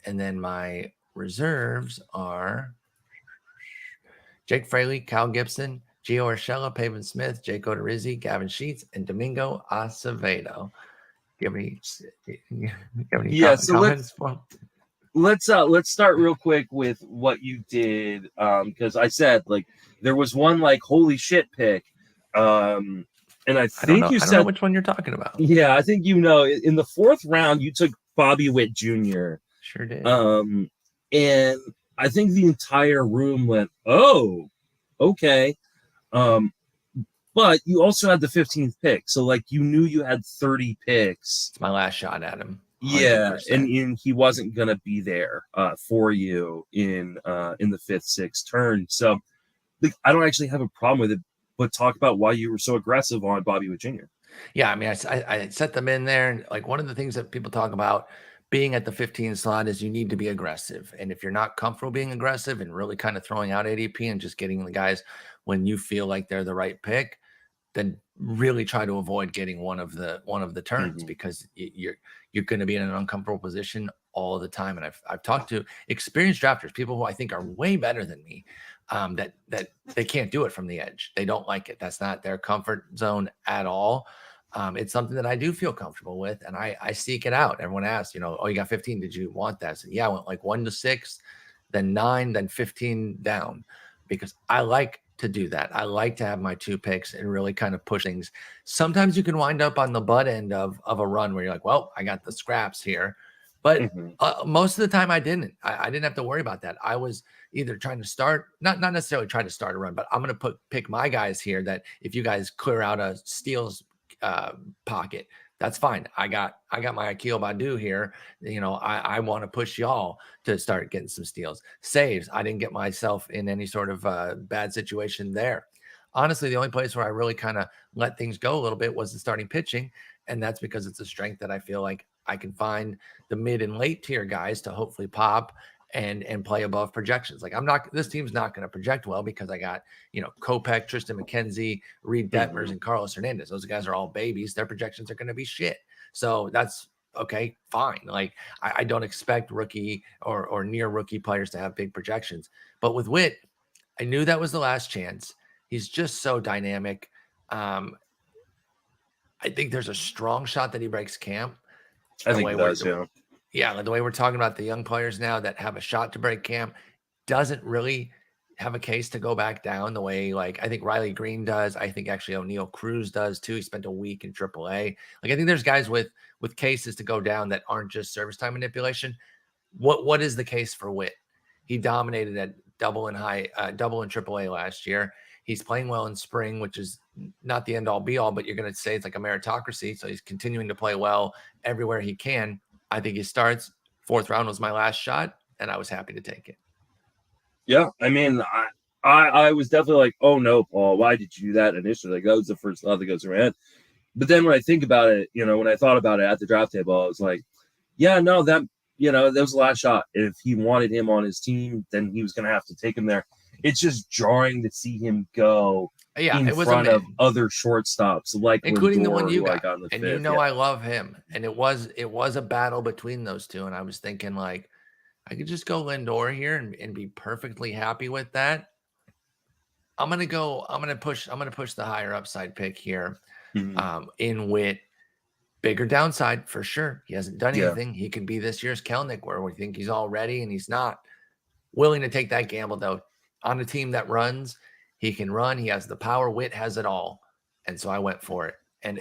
And then my reserves are Jake Fraley, Kyle Gibson, Gio Urshela, Pavin Smith, Jake Odorizzi, Gavin Sheets, and Domingo Acevedo. Do you have any comments? Let's start real quick with what you did, because I said like there was one like holy shit pick, and I think I don't know which one you're talking about. Yeah, I think in the fourth round you took Bobby Witt Jr. Sure did. And I think the entire room went, "Oh, okay." But you also had the 15th pick, so like you knew you had 30 picks. It's my last shot at him. 100%. Yeah, and he wasn't gonna be there for you in the 5th, 6th turn. So like, I don't actually have a problem with it. But talk about why you were so aggressive on Bobby Witt Jr. Yeah, I mean, I set them in there, and like one of the things that people talk about being at the 15 slot is you need to be aggressive. And if you're not comfortable being aggressive and really kind of throwing out ADP and just getting the guys when you feel like they're the right pick, then really try to avoid getting one of the turns because you're going to be in an uncomfortable position all the time. And I've talked to experienced drafters, people who I think are way better than me, that they can't do it from the edge. They don't like it. That's not their comfort zone at all. It's something that I do feel comfortable with, and I seek it out. Everyone asks, oh, you got 15. Did you want that? I said, yeah, I went like 1 to 6, then 9, then 15 down, because I like to do that. I like to have my 2 picks and really kind of push things. Sometimes you can wind up on the butt end of a run where you're like, well, I got the scraps here. But most of the time I didn't. I didn't have to worry about that. I was either trying to start, not necessarily trying to start a run, but I'm going to pick my guys here that if you guys clear out a steals pocket, that's fine. I got my Akil Badu here. I want to push y'all to start getting some steals. Saves. I didn't get myself in any sort of bad situation there. Honestly, the only place where I really kind of let things go a little bit was the starting pitching. And that's because it's a strength that I feel like I can find the mid and late tier guys to hopefully pop and play above projections. Like this team's not going to project well because I got, Kopech, Tristan McKenzie, Reed Detmers, and Carlos Hernandez. Those guys are all babies. Their projections are going to be shit. So that's okay, fine. Like I don't expect rookie or near rookie players to have big projections. But with Witt, I knew that was the last chance. He's just so dynamic. I think there's a strong shot that he breaks camp. I think he does, Yeah, the way we're talking about the young players now that have a shot to break camp doesn't really have a case to go back down the way, like, I think Riley Green does. I think actually O'Neal Cruz does too. He spent a week in AAA. Like, I think there's guys with cases to go down that aren't just service time manipulation. What is the case for Witt? He dominated at double and AAA last year. He's playing well in spring, which is not the end all be all, but you're going to say it's like a meritocracy. So he's continuing to play well everywhere he can. I think he starts. 4th round was my last shot, and I was happy to take it. Yeah, I mean, I was definitely like, oh no, Paul, why did you do that initially? Like, that was the first thought that goes through my head. But then when I think about it, when I thought about it at the draft table, I was like, yeah, no, that was the last shot. If he wanted him on his team, then he was going to have to take him there. It's just jarring to see him go in front of other shortstops, like including Lindor, the one you got. On the and fifth. I love him. And it was a battle between those two. And I was thinking, like, I could just go Lindor here and be perfectly happy with that. I'm gonna push the higher upside pick here. In Witt. Bigger downside for sure. He hasn't done anything. He could be this year's Kelnick, where we think he's all ready and he's not. Willing to take that gamble though. On a team that runs, he can run. He has the power. Witt has it all, and so I went for it. And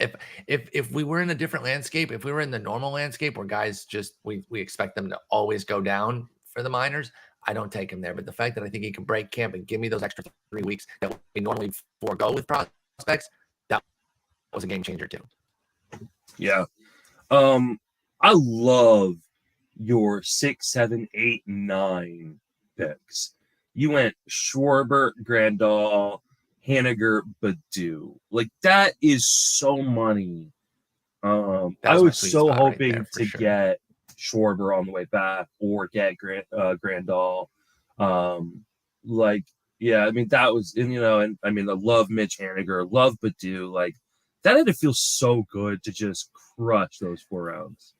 if we were in a different landscape, if we were in the normal landscape where guys just we expect them to always go down for the minors, I don't take him there. But the fact that I think he can break camp and give me those extra 3 weeks that we normally forego with prospects, that was a game changer too. Yeah. I love your 6, 7, 8, 9 picks. You went Schwarber, Grandal, Haniger, Baddoo. Like, that is so money. I was so hoping to get Schwarber on the way back or get Grandal. Yeah, I mean, that was, and I mean, I love Mitch Haniger, love Baddoo. Like, that had to feel so good to just crush those 4 rounds.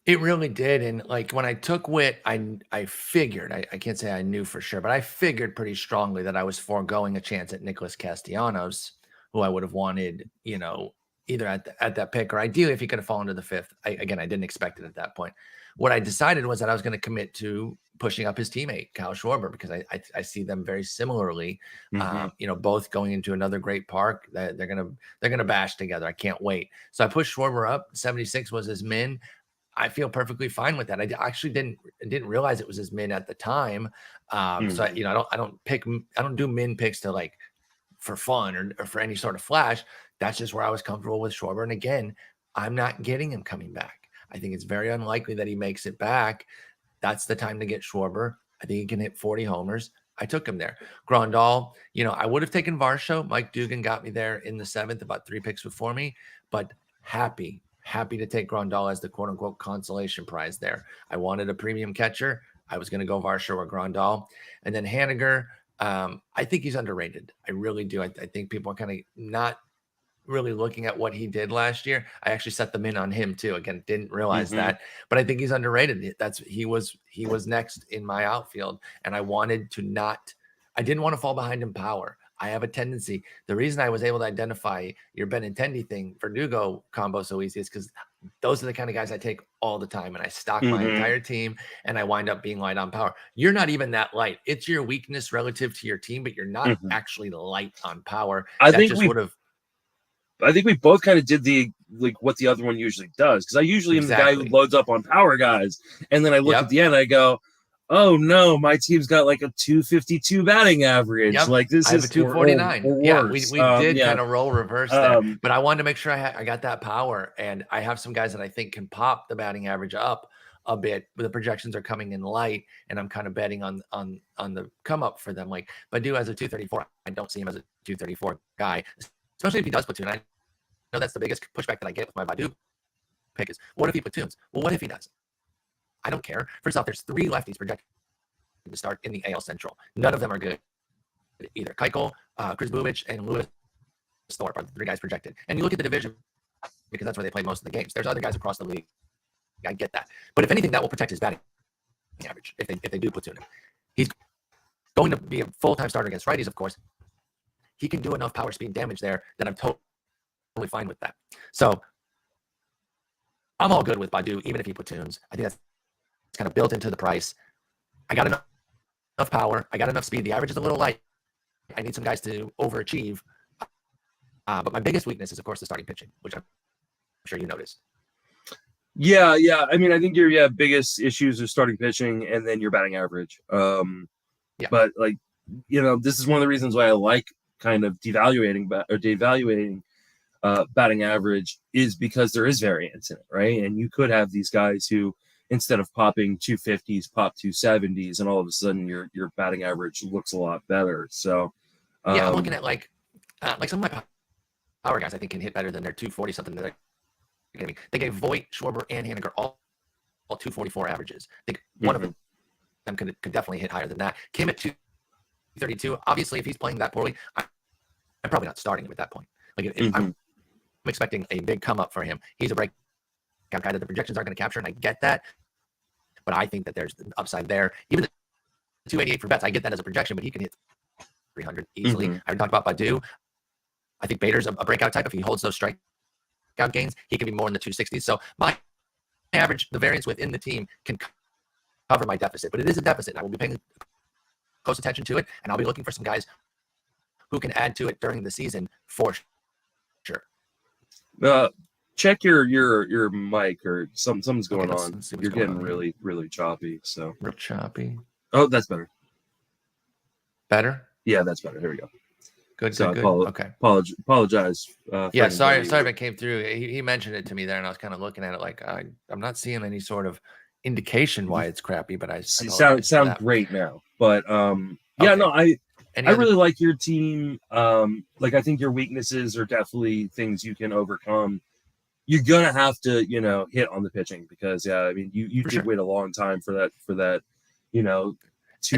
It really did. And like when I took Witt, I figured, I can't say I knew for sure, but I figured pretty strongly that I was foregoing a chance at Nicholas Castellanos, who I would have wanted, either at that pick or ideally if he could have fallen to the 5th. I didn't expect it at that point. What I decided was that I was going to commit to pushing up his teammate, Kyle Schwarber, because I see them very similarly, both going into another great park that they're going to bash together. I can't wait. So I pushed Schwarber up. 76 was his min. I feel perfectly fine with that. I actually didn't realize it was his min at the time. So I don't do min picks to like for fun or for any sort of flash. That's just where I was comfortable with Schwarber. And again, I'm not getting him coming back. I think it's very unlikely that he makes it back. That's the time to get Schwarber. I think he can hit 40 homers. I took him there. Grandal, I would have taken Varsho. Mike Dugan got me there in the 7th, about 3 picks before me, but happy to take Grandal as the quote unquote consolation prize there. I wanted a premium catcher. I was going to go Varsho or Grandal. And then Haniger, I think he's underrated. I really do. I think people are kind of not really looking at what he did last year. I actually set them in on him too. Again, didn't realize that, but I think he's underrated. He was next in my outfield, and I didn't want to fall behind in power. I have a tendency. The reason I was able to identify your Benintendi thing for Verdugo combo so easy is because those are the kind of guys I take all the time, and I stock my entire team, and I wind up being light on power. You're not even that light. It's your weakness relative to your team, but you're not actually light on power. I think we both kind of did what the other one usually does, because I usually am the guy who loads up on power guys, and then I look at the end, I go, oh no, my team's got like a 252 batting average. Like this I have is a 249. We did kind of roll reverse there, but I wanted to make sure I got that power, and I have some guys that I think can pop the batting average up a bit. But the projections are coming in light, and I'm kind of betting on the come up for them. Like Baddoo as a 234, I don't see him as a 234 guy, especially if he does platoon. I know that's the biggest pushback that I get with my Baddoo pick is, what if he platoons? Well, what if he does? I don't care. First off, there's 3 lefties projected to start in the AL Central. None of them are good either. Keuchel, Chris Bubich, and Lewis Thorpe are the 3 guys projected. And you look at the division because that's where they play most of the games. There's other guys across the league. I get that. But if anything, that will protect his batting average if they do platoon him. He's going to be a full-time starter against righties, of course. He can do enough power speed damage there that I'm totally fine with that. So I'm all good with Badu, even if he platoons. I think that's kind of built into the price. I got enough power. I got enough speed. The average is a little light. I need some guys to overachieve. But my biggest weakness is, of course, the starting pitching, which I'm sure you noticed. Yeah. I mean, I think your biggest issues are starting pitching and then your batting average. But like, this is one of the reasons why I like kind of devaluating batting average is because there is variance in it, right? And you could have these guys who, instead of popping 250s, pop 270s, and all of a sudden your batting average looks a lot better. So I'm looking at like some of my power guys I think can hit better than their 240 something that they're giving. They gave Voit, Schwarber, and Haniger all 244 averages. I think one of them could definitely hit higher than that. Kim at 232. Obviously, if he's playing that poorly, I'm probably not starting him at that point. Like if I'm expecting a big come up for him. He's a breakout guy that the projections aren't going to capture, and I get that. But I think that there's the upside there. Even the 288 for bets, I get that as a projection, but he can hit 300 easily. I already talked about Badu. I think Bader's a breakout type. If he holds those strikeout gains, he can be more in the 260s. So my average, the variance within the team can cover my deficit, but it is a deficit. I will be paying close attention to it, and I'll be looking for some guys who can add to it during the season for sure. Check your mic or something's going on. You're getting really, really choppy. So real choppy. Oh, that's better. Better? Yeah, that's better. Here we go. Good. Okay. Apologize. Sorry if it came through. He mentioned it to me there, and I was kind of looking at it like I'm not seeing any sort of indication why it's crappy, but I sound great now. But I really like your team. Like I think your weaknesses are definitely things you can overcome. You're gonna have to, hit on the pitching because you did wait a long time for that.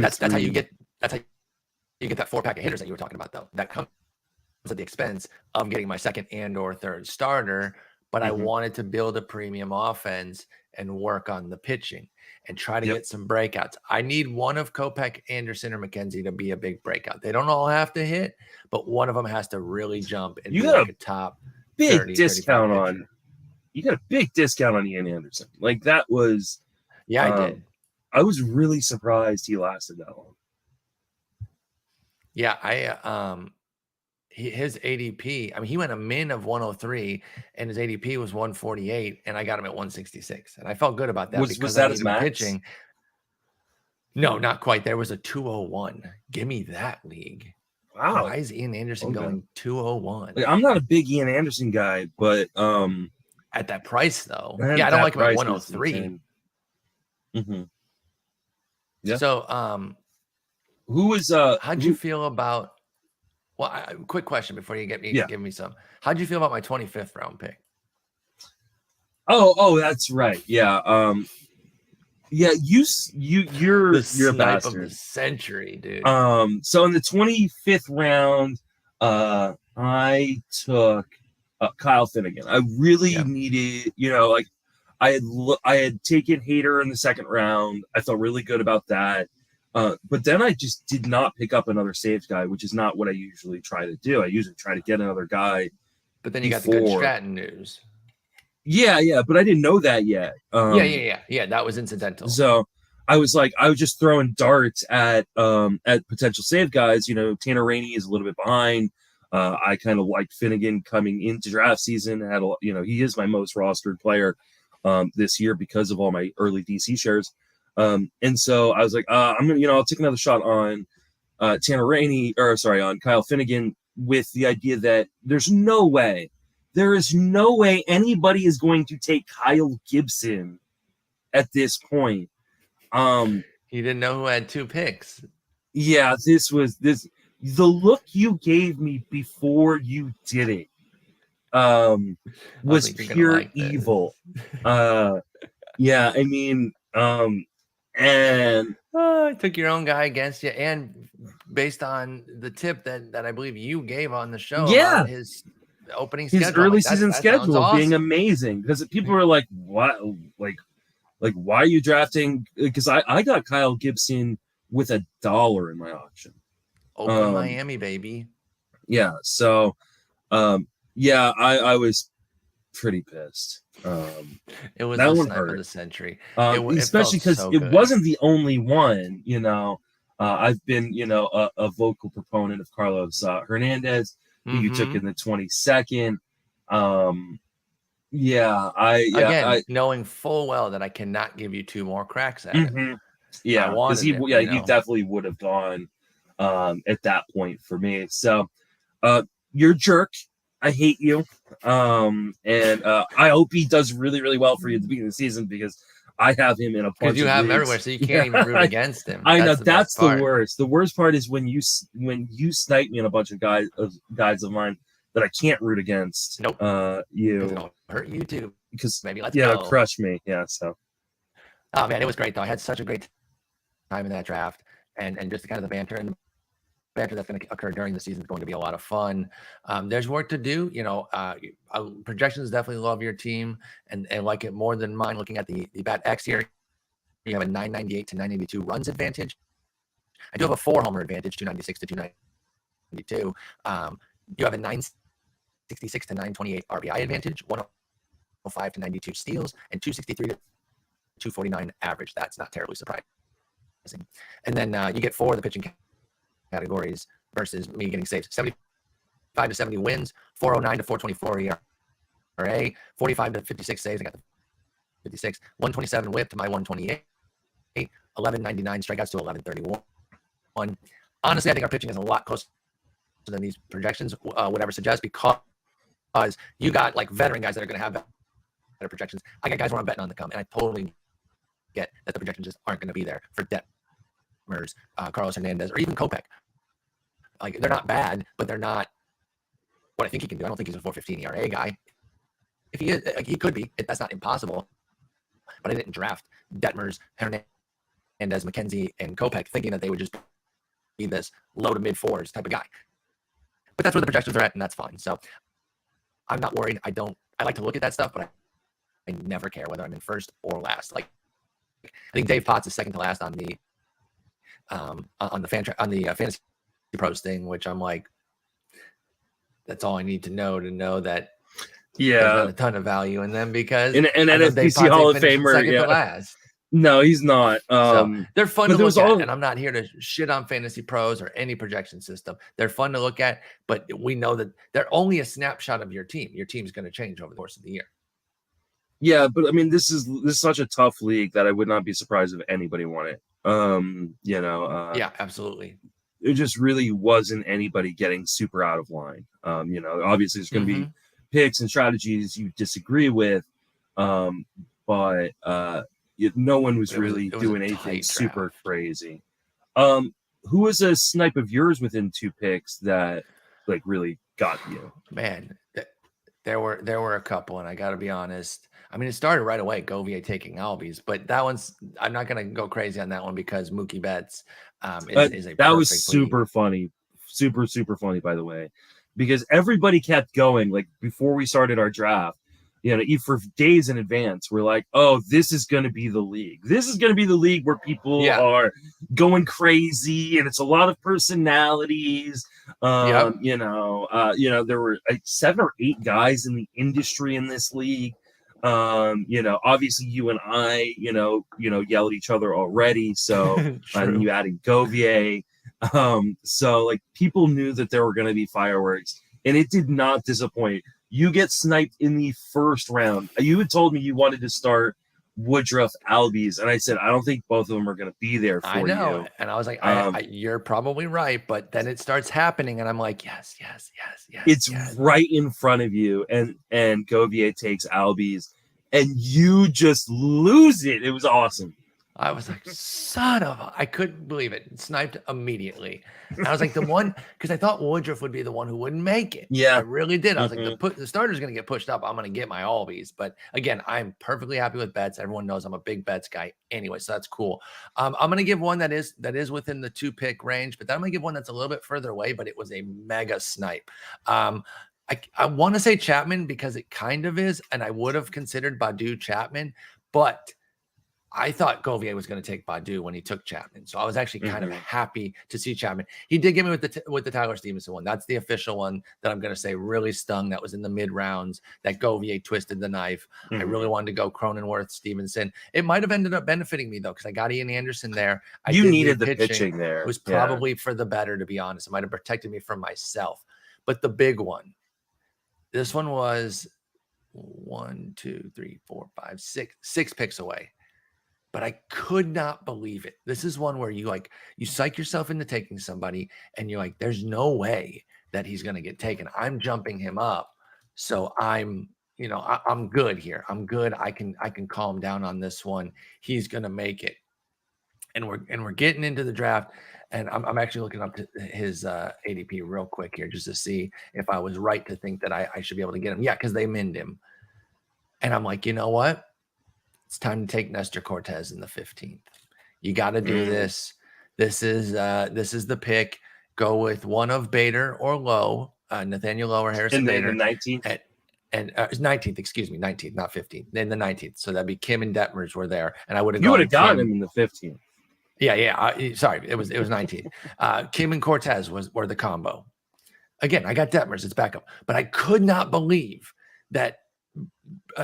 That's how you get that 4-pack of hitters that you were talking about, though. That comes at the expense of getting my second and or third starter, but I wanted to build a premium offense and work on the pitching and try to get some breakouts. I need one of Kopech, Anderson, or McKenzie to be a big breakout. They don't all have to hit, but one of them has to really jump and be like a top big 30, discount on. You got a big discount on Ian Anderson. Like that was. Yeah, I did. I was really surprised he lasted that long. Yeah, his ADP, I mean, he went a min of 103 and his ADP was 148 and I got him at 166. And I felt good about that. Was that his max? Pitching. No, not quite. There was a 201. Give me that league. Wow. Why is Ian Anderson going 201? Like, I'm not a big Ian Anderson guy, but at that price though. Yeah, I don't like him at 103. Yeah. So who was how'd you feel about quick question before you give me some. How'd you feel about my 25th round pick? Oh, that's right. Yeah. You're the snipe bastard of the century, dude. So in the 25th round, I took Kyle Finnegan. I really needed, I had taken Hader in the second round. I felt really good about that. But then I just did not pick up another saves guy, which is not what I usually try to do. I usually try to get another guy. But then you got the good Stratton news. Yeah, but I didn't know that yet. Yeah, that was incidental. So I was just throwing darts at potential save guys. Tanner Rainey is a little bit behind. I kind of liked Finnegan coming into draft season. He is my most rostered player this year because of all my early DC shares. And so I was like, I'm gonna, I'll take another shot on Tanner Rainey, on Kyle Finnegan, with the idea that there is no way anybody is going to take Kyle Gibson at this point. You didn't know who had 2 picks. Yeah, the look you gave me before you did it was pure evil. Yeah, I mean, And I took your own guy against you, and based on the tip that I believe you gave on the show about his opening his schedule, early like, season that sounds schedule being awesome. amazing, because people are like, what, like why are you drafting? Because I got Kyle Gibson with $1 in my auction. Oakland, Miami, baby. Yeah, so yeah, I was pretty pissed. It was that the one snipe hurt. of the century. Especially because so it good. wasn't the only one. I've been a vocal proponent of Carlos Hernandez, who you took in the 22nd. Knowing full well that I cannot give you 2 more cracks at it. Yeah, because he him, definitely would have gone at that point for me. So you're a jerk. I hate you. And I hope he does really, really well for you at the beginning of the season, because I have him in a bunch of because you have him leagues. everywhere, so you can't even root against him. I know that's the worst. The worst part is when you snipe me in a bunch of guys of mine that I can't root against. Nope. You it'll hurt you too. Because maybe let's it'll crush me. Yeah. So. Oh man, it was great though. I had such a great time in that draft, and just kind of the banter that's going to occur during the season is going to be a lot of fun. There's work to do. Projections definitely love your team and like it more than mine. Looking at the Bat X here, you have a 998 to 982 runs advantage. I do have a 4-homer advantage, 296 to 292. You have a 966 to 928 RBI advantage, 105 to 92 steals, and 263 to 249 average. That's not terribly surprising. And then you get 4 of the pitching categories versus me getting saved. 75 to 70 wins, 409 to 424 ERA, 45 to 56 saves. I got the 56, 127 whip to my 128, 1199 strikeouts to 1131. Honestly, I think our pitching is a lot closer than these projections would ever suggest, because you got like veteran guys that are going to have better projections. I got guys where I'm betting on the come, and I totally get that the projections just aren't going to be there for Detmers, Carlos Hernandez, or even Kopech. Like, they're not bad, but they're not what I think he can do. I don't think he's a 4.15 ERA guy. If he is, he could be. That's not impossible. But I didn't draft Detmers, Hernandez, McKenzie, and Kopech thinking that they would just be this low to mid 4s type of guy. But that's where the projections are at, and that's fine. So I'm not worried. I like to look at that stuff, but I never care whether I'm in first or last. Like, I think Dave Potts is second to last on the Fantasy Pros thing, which I'm like, that's all I need to know that there's not a ton of value in them, because an NFBC Hall of Famer, second to last. No, he's not. So they're fun to look at, and I'm not here to shit on Fantasy Pros or any projection system. They're fun to look at, but we know that they're only a snapshot of your team. Your team's going to change over the course of the year. Yeah, but I mean, this is such a tough league that I would not be surprised if anybody won it. Yeah, absolutely. It just really wasn't anybody getting super out of line. Obviously there's going to be picks and strategies you disagree with, but no one was really doing anything super crazy. Who was a snipe of yours within 2 picks that like really got you? Man, there were a couple, and I got to be honest. I mean, it started right away, Govier taking Albies, but that one's, I'm not going to go crazy on that one because Mookie Betts is a that was super funny, super funny, by the way, because everybody kept going like before we started our draft. For days in advance, we're like, oh, this is going to be the league. This is going to be the league where people are going crazy, and it's a lot of personalities. There were like 7 or 8 guys in the industry in this league. Obviously you and I, yell at each other already. So and you added Govier. So like people knew that there were going to be fireworks, and it did not disappoint. You get sniped in the first round. You had told me you wanted to start Woodruff, Albies, and I said I don't think both of them are going to be there for you. And I was like, you're probably right, but then it starts happening, and I'm like, yes. It's right in front of you, and Govier takes Albies, and you just lose it. It was awesome. I was like, son of a, I couldn't believe it. Sniped immediately. And I was like, the one, because I thought Woodruff would be the one who wouldn't make it. I Yeah. really did. I was like, Mhm. the starter's going to get pushed up. I'm going to get my Albies. But again, I'm perfectly happy with bets. Everyone knows I'm a big bets guy anyway, so that's cool. I'm going to give one that is within the 2-pick range, but then I'm going to give one that's a little bit further away, but it was a mega snipe. I want to say Chapman because it kind of is, and I would have considered Badu Chapman, but I thought Govier was going to take Badu when he took Chapman. So I was actually kind of happy to see Chapman. He did get me with the Tyler Stevenson one. That's the official one that I'm going to say really stung. That was in the mid rounds that Govier twisted the knife. I really wanted to go Cronenworth, Stevenson. It might have ended up benefiting me though, because I got Ian Anderson there. You needed the pitching there. It was probably for the better, to be honest. It might have protected me from myself. But the big one, this one was 1, 2, 3, 4, 5, 6 picks away. But I could not believe it. This is one where you psych yourself into taking somebody and you're like, there's no way that he's going to get taken. I'm jumping him up. So I'm good here. I'm good. I can calm down on this one. He's going to make it. And we're getting into the draft. And I'm actually looking up to his ADP real quick here just to see if I was right to think that I should be able to get him. Yeah, because they minned him. And I'm like, you know what? It's time to take Nestor Cortez in the 15th. You got to do this. This is the pick. Go with one of Bader or Lowe, Nathaniel Lowe or Harrison Bader. In the 19th? And 19th, excuse me, 19th, not 15th. Then the 19th. So that'd be Kim and Detmers were there. And I would have gotten him in the 15th. Yeah. Sorry, it was 19th. Kim and Cortez were the combo. Again, I got Detmers, it's backup. But I could not believe that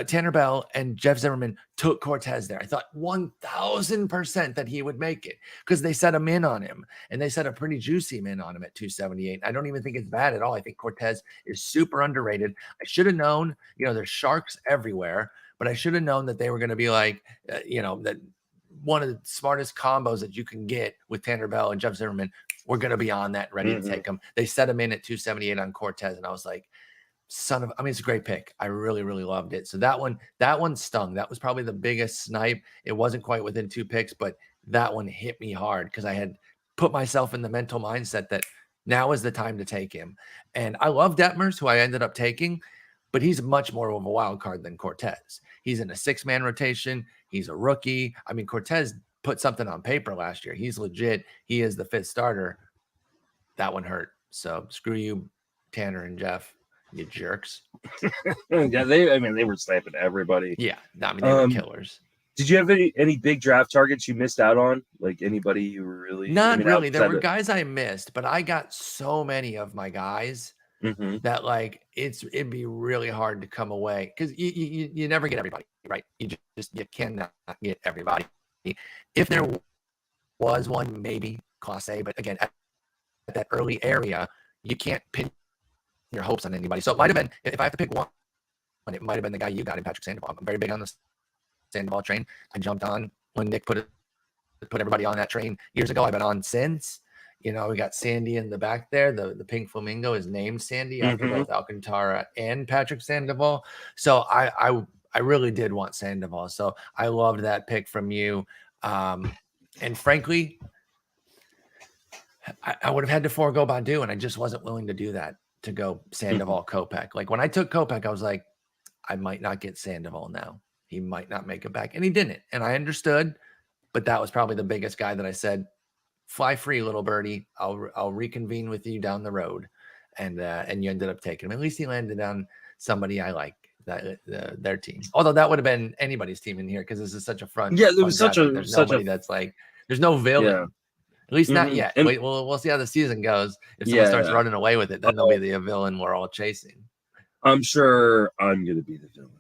Tanner Bell and Jeff Zimmerman took Cortez there. I thought 1,000% that he would make it because they set a min on him, and they set a pretty juicy min on him at 278. I don't even think it's bad at all. I think Cortez is super underrated. I should have known, there's sharks everywhere, but I should have known that they were going to be like, that one of the smartest combos that you can get with Tanner Bell and Jeff Zimmerman. We're going to be on that, ready to take him. They set him in at 278 on Cortez, and I was like, it's a great pick. I really, really loved it. So that one stung. That was probably the biggest snipe. It wasn't quite within 2 picks, but that one hit me hard because I had put myself in the mental mindset that now is the time to take him. And I love Detmers, who I ended up taking, but he's much more of a wild card than Cortez. He's in a 6-man rotation. He's a rookie. I mean, Cortez put something on paper last year. He's legit. He is the 5th starter. That one hurt. So screw you, Tanner and Jeff. You jerks. Yeah, they were sniping everybody. Yeah, they were killers. Did you have any big draft targets you missed out on? Like anybody you were really not really. There were guys I missed, but I got so many of my guys that it'd be really hard to come away because you never get everybody, right? You cannot get everybody. If there was one, maybe Class A, but again, at that early area, you can't pin your hopes on anybody. So it might have been, if I have to pick one, it might have been the guy you got in Patrick Sandoval. I'm very big on the Sandoval train. I jumped on when Nick put everybody on that train years ago. I've been on since. We got Sandy in the back there. The pink flamingo is named Sandy after both Alcantara and Patrick Sandoval. So I really did want Sandoval. So I loved that pick from you. And frankly, I would have had to forego Badu, and I just wasn't willing to do that. To go Sandoval Kopech. Like when I took Kopech, I was like, I might not get Sandoval now. He might not make it back. And he didn't. And I understood, but that was probably the biggest guy that I said, fly free, little birdie. I'll reconvene with you down the road. And you ended up taking him. At least he landed on somebody I like, their team. Although that would have been anybody's team in here because this is such a front. Yeah, there was there's nobody that's like, there's no villain. Yeah. At least not yet. Wait, we'll see how the season goes. If someone starts running away with it, then they'll be the villain we're all chasing. I'm sure I'm going to be the villain.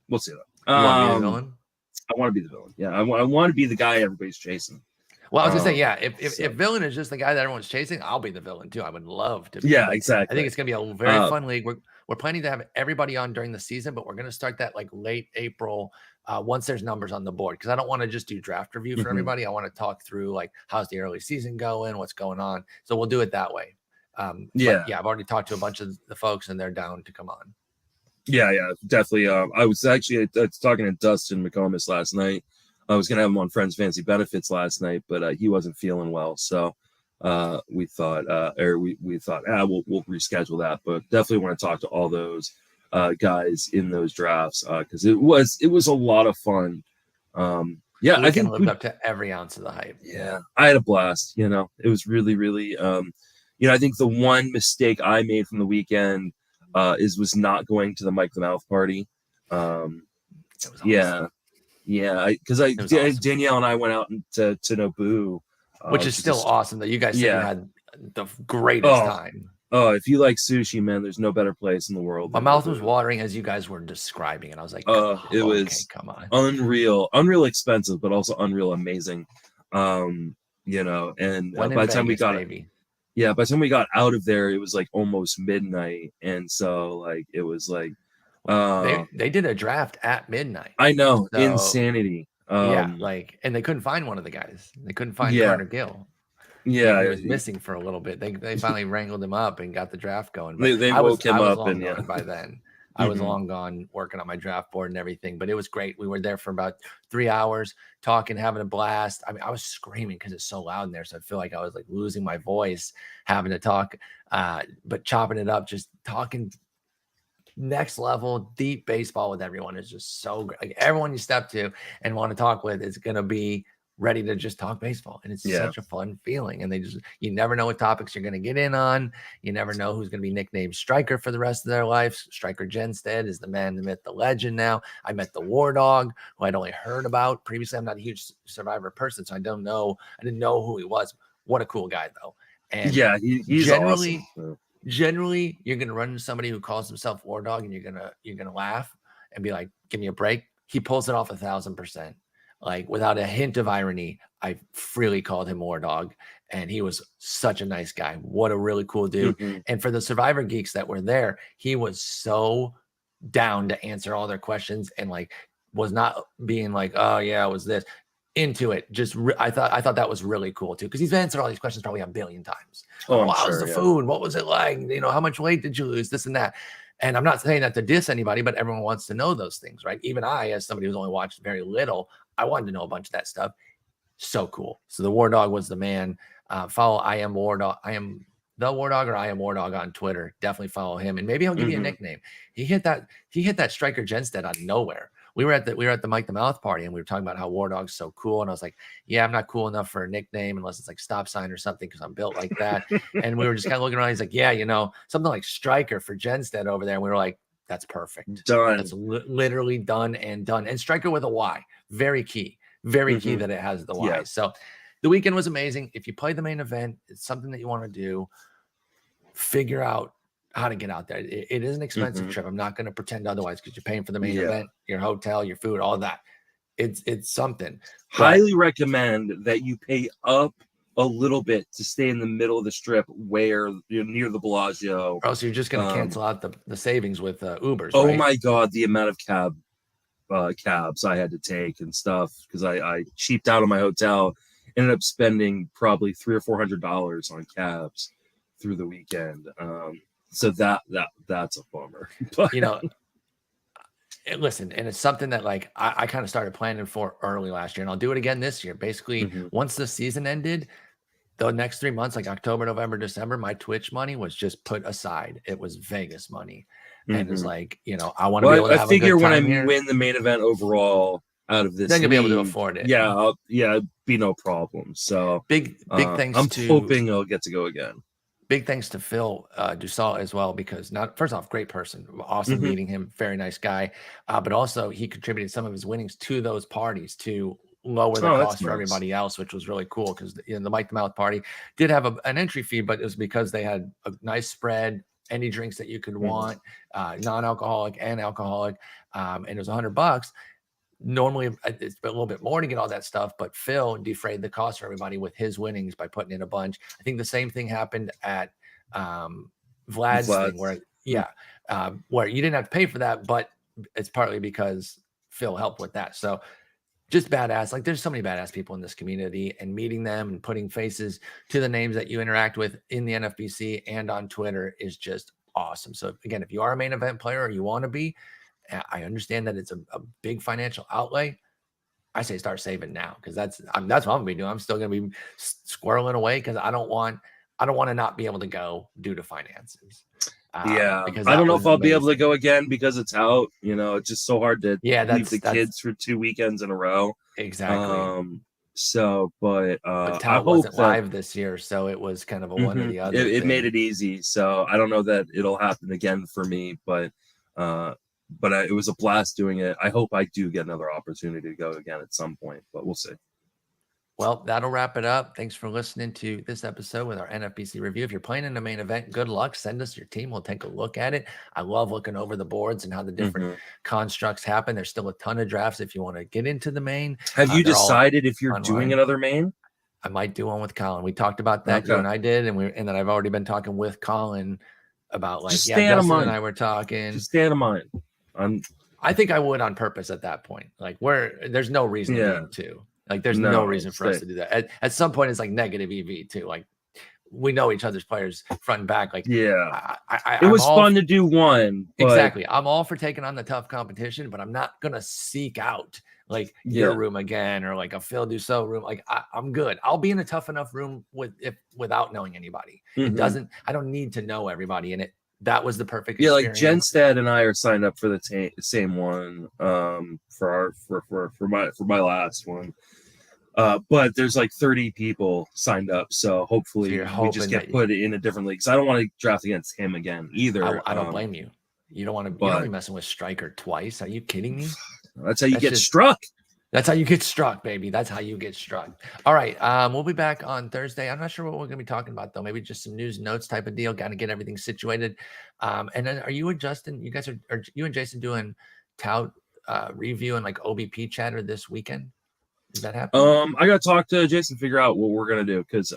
We'll see that. You want to be the villain? I want to be the villain. Yeah, I want to be the guy everybody's chasing. Well, I was going to say, yeah, if villain is just the guy that everyone's chasing, I'll be the villain too. I would love to be. Yeah, exactly. I think it's going to be a very fun league. We're planning to have everybody on during the season, but we're going to start that like late April once there's numbers on the board, because I don't want to just do draft review for everybody. I want to talk through like how's the early season going, what's going on. So we'll do it that way. Yeah, I've already talked to a bunch of the folks and they're down to come on. Yeah, definitely. I was talking to Dustin McComas last night. I was gonna have him on Friends Fancy Benefits last night, but he wasn't feeling well, so we thought, we'll reschedule that. But definitely want to talk to all those guys in those drafts because it was a lot of fun. Yeah, The I weekend think lived up to every ounce of the hype. yeah, I had a blast. It was really, really. I think the one mistake I made from the weekend was not going to the Mike the Mouth party. It was awesome. Yeah, yeah, because awesome. Danielle and I went out to Naboo, which is still awesome that you guys said you had the greatest time. Oh, if you like sushi, man, there's no better place in the world. My mouth was watering as you guys were describing it. I was like, it was come on, unreal expensive, but also unreal amazing. And by the time we got by the time we got out of there, it was like almost midnight, and so like it was like they did a draft at midnight. I know, so, insanity. And they couldn't find one of the guys. They couldn't find Carter Gill. Yeah, he was missing for a little bit. They finally wrangled him up and got the draft going. But they woke him up, and by then I was long gone working on my draft board and everything. But it was great. We were there for about 3 hours talking, having a blast. I mean, I was screaming because it's so loud in there, so I feel like I was like losing my voice having to talk, but chopping it up, just talking next level deep baseball with everyone is just so great. Like everyone you step to and want to talk with is going to be ready to just talk baseball, and it's such a fun feeling. And you never know what topics you're going to get in on. You never know who's going to be nicknamed Striker for the rest of their lives. Striker Jenstead is the man, the myth, the legend. Now I met the War Dog, who I'd only heard about previously. I'm not a huge Survivor person, so I didn't know who he was. What a cool guy though. And he's generally awesome. Generally, you're gonna run into somebody who calls himself War Dog, and you're gonna laugh and be like, "Give me a break." He pulls it off 1,000%, like without a hint of irony. I freely called him War Dog, and he was such a nice guy. What a really cool dude! And for the Survivor geeks that were there, he was so down to answer all their questions, and like was not being like, "Oh yeah, it was this." Into it. I thought that was really cool too, because he's answered all these questions probably a billion times. How's the food? What was it like? How much weight did you lose? This and that. And I'm not saying that to diss anybody, but everyone wants to know those things, right? Even I, as somebody who's only watched very little, I wanted to know a bunch of that stuff. So cool. So the War Dog was the man. Follow I am War Dog. I am the War Dog, or I am War Dog on Twitter. Definitely follow him, and maybe he'll give you a nickname. He hit that Striker Jenstead out of nowhere. We were at the Mike the Mouth party, and we were talking about how War Dog's so cool. And I was like, yeah, I'm not cool enough for a nickname unless it's like stop sign or something, because I'm built like that. And we were just kind of looking around. He's like, yeah, something like Striker for Jenstead over there. And we were like, that's perfect. Done. That's literally done and done. And Striker with a Y. Very key. Very key that it has the Y. Yeah. So the weekend was amazing. If you play the main event, it's something that you want to do. Figure out how to get out there. It is an expensive trip. I'm not going to pretend otherwise, because you're paying for the main event, your hotel, your food, all that. It's something. Highly recommend that you pay up a little bit to stay in the middle of the strip where you're near the Bellagio. Or else you're just going to cancel out the savings with Ubers. Oh right? My God, the amount of cabs I had to take and stuff, because I cheaped out on my hotel, ended up spending probably $300 or $400 on cabs through the weekend. So that's a bummer. Listen, and it's something that like I kind of started planning for early last year, and I'll do it again this year. Basically, once the season ended, the next 3 months, like October, November, December, my Twitch money was just put aside. It was Vegas money. And it's like, I want to be able to have a good time when I here. win the main event overall out of this, then you'll be able to afford it. Yeah, it'd be no problem. So big thanks. I'm hoping I'll get to go again. Big thanks to Phil Dussault as well, because first off, great person, awesome meeting him, very nice guy, but also he contributed some of his winnings to those parties to lower the cost for everybody else, which was really cool, because the Mike the Mouth party did have an entry fee, but it was because they had a nice spread, any drinks that you could want, non-alcoholic and alcoholic, and it was $100. Normally it's a little bit more to get all that stuff, but Phil defrayed the cost for everybody with his winnings by putting in a bunch. I think the same thing happened at Vlad's thing, where you didn't have to pay for that, but it's partly because Phil helped with that. So just badass. Like, there's so many badass people in this community, and meeting them and putting faces to the names that you interact with in the NFBC and on Twitter is just awesome. So again, if you are a main event player or you want to be, I understand that it's a big financial outlay. I say start saving now, because that's what I'm gonna be doing. I'm still gonna be squirreling away because I don't want to not be able to go due to finances. Yeah, Because I that don't know was if I'll be able to amazing. go again because it's out. It's just so hard to Yeah, leave the that's kids for 2 weekends in a row. exactly. But But I Tout hope wasn't that live this year, so it was kind of a one or the other it made thing. it easy. So I don't know that it'll happen again for me, but it was a blast doing it. I hope I do get another opportunity to go again at some point, but we'll see. Well, that'll wrap it up. Thanks for listening to this episode with our NFBC review. If you're playing in the main event, good luck. Send us your team. We'll take a look at it. I love looking over the boards and how the different constructs happen. There's still a ton of drafts if you want to get into the main. Have you They're all decided if you're online. doing another main? I might do one with Colin. We talked about that. Okay. You and I did, and then I've already been talking with Colin about, like, Just yeah, stay out of Justin mine. and I were talking. Just stay out of mine. I think I would on purpose at that point. Like, there's no reason to be in two. Like, there's no reason for us to do that. At some point, it's like negative EV too. Like, we know each other's players front and back. Like, yeah, it was fun to do one. But exactly. I'm all for taking on the tough competition, but I'm not gonna seek out like your room again, or like a Phil Dussault room. Like, I'm good. I'll be in a tough enough room without knowing anybody. It doesn't. I don't need to know everybody in it. That was the perfect experience. Like Jenstad and I are signed up for the same one for my last one. But there's like 30 people signed up, so hopefully we just get put in a different league. Because I don't want to draft against him again either. I don't blame you. You don't want to. You don't be messing with Striker twice. Are you kidding me? That's how you get struck. That's how you get struck, baby. That's how you get struck. All right. We'll be back on Thursday. I'm not sure what we're going to be talking about, though. Maybe just some news notes type of deal. Got to get everything situated. And then are you and Justin, you guys are you and Jason doing tout review and like OBP chatter this weekend? Is that happening? I got to talk to Jason, figure out what we're going to do, because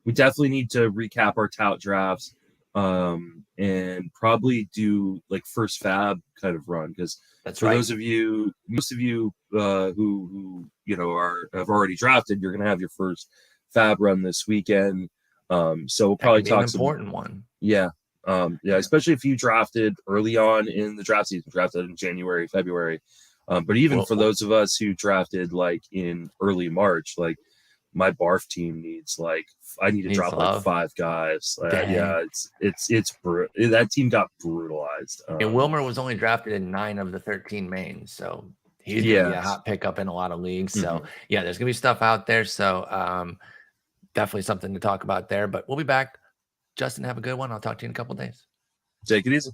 we definitely need to recap our tout drafts and probably do like first fab kind of run, because those of you, most of you who have already drafted, you're going to have your first fab run this weekend. So we'll probably talk an important one. Yeah. Especially if you drafted early on in the draft season, drafted in January, February. But even for those of us who drafted like in early March, like my barf team needs I need to drop like 5 guys. It's brutal. That team got brutalized. And Wilmer was only drafted in 9 of the 13 mains, so he's gonna be a hot pickup in a lot of leagues. So there's gonna be stuff out there. So definitely something to talk about there. But we'll be back. Justin, have a good one. I'll talk to you in a couple of days. Take it easy.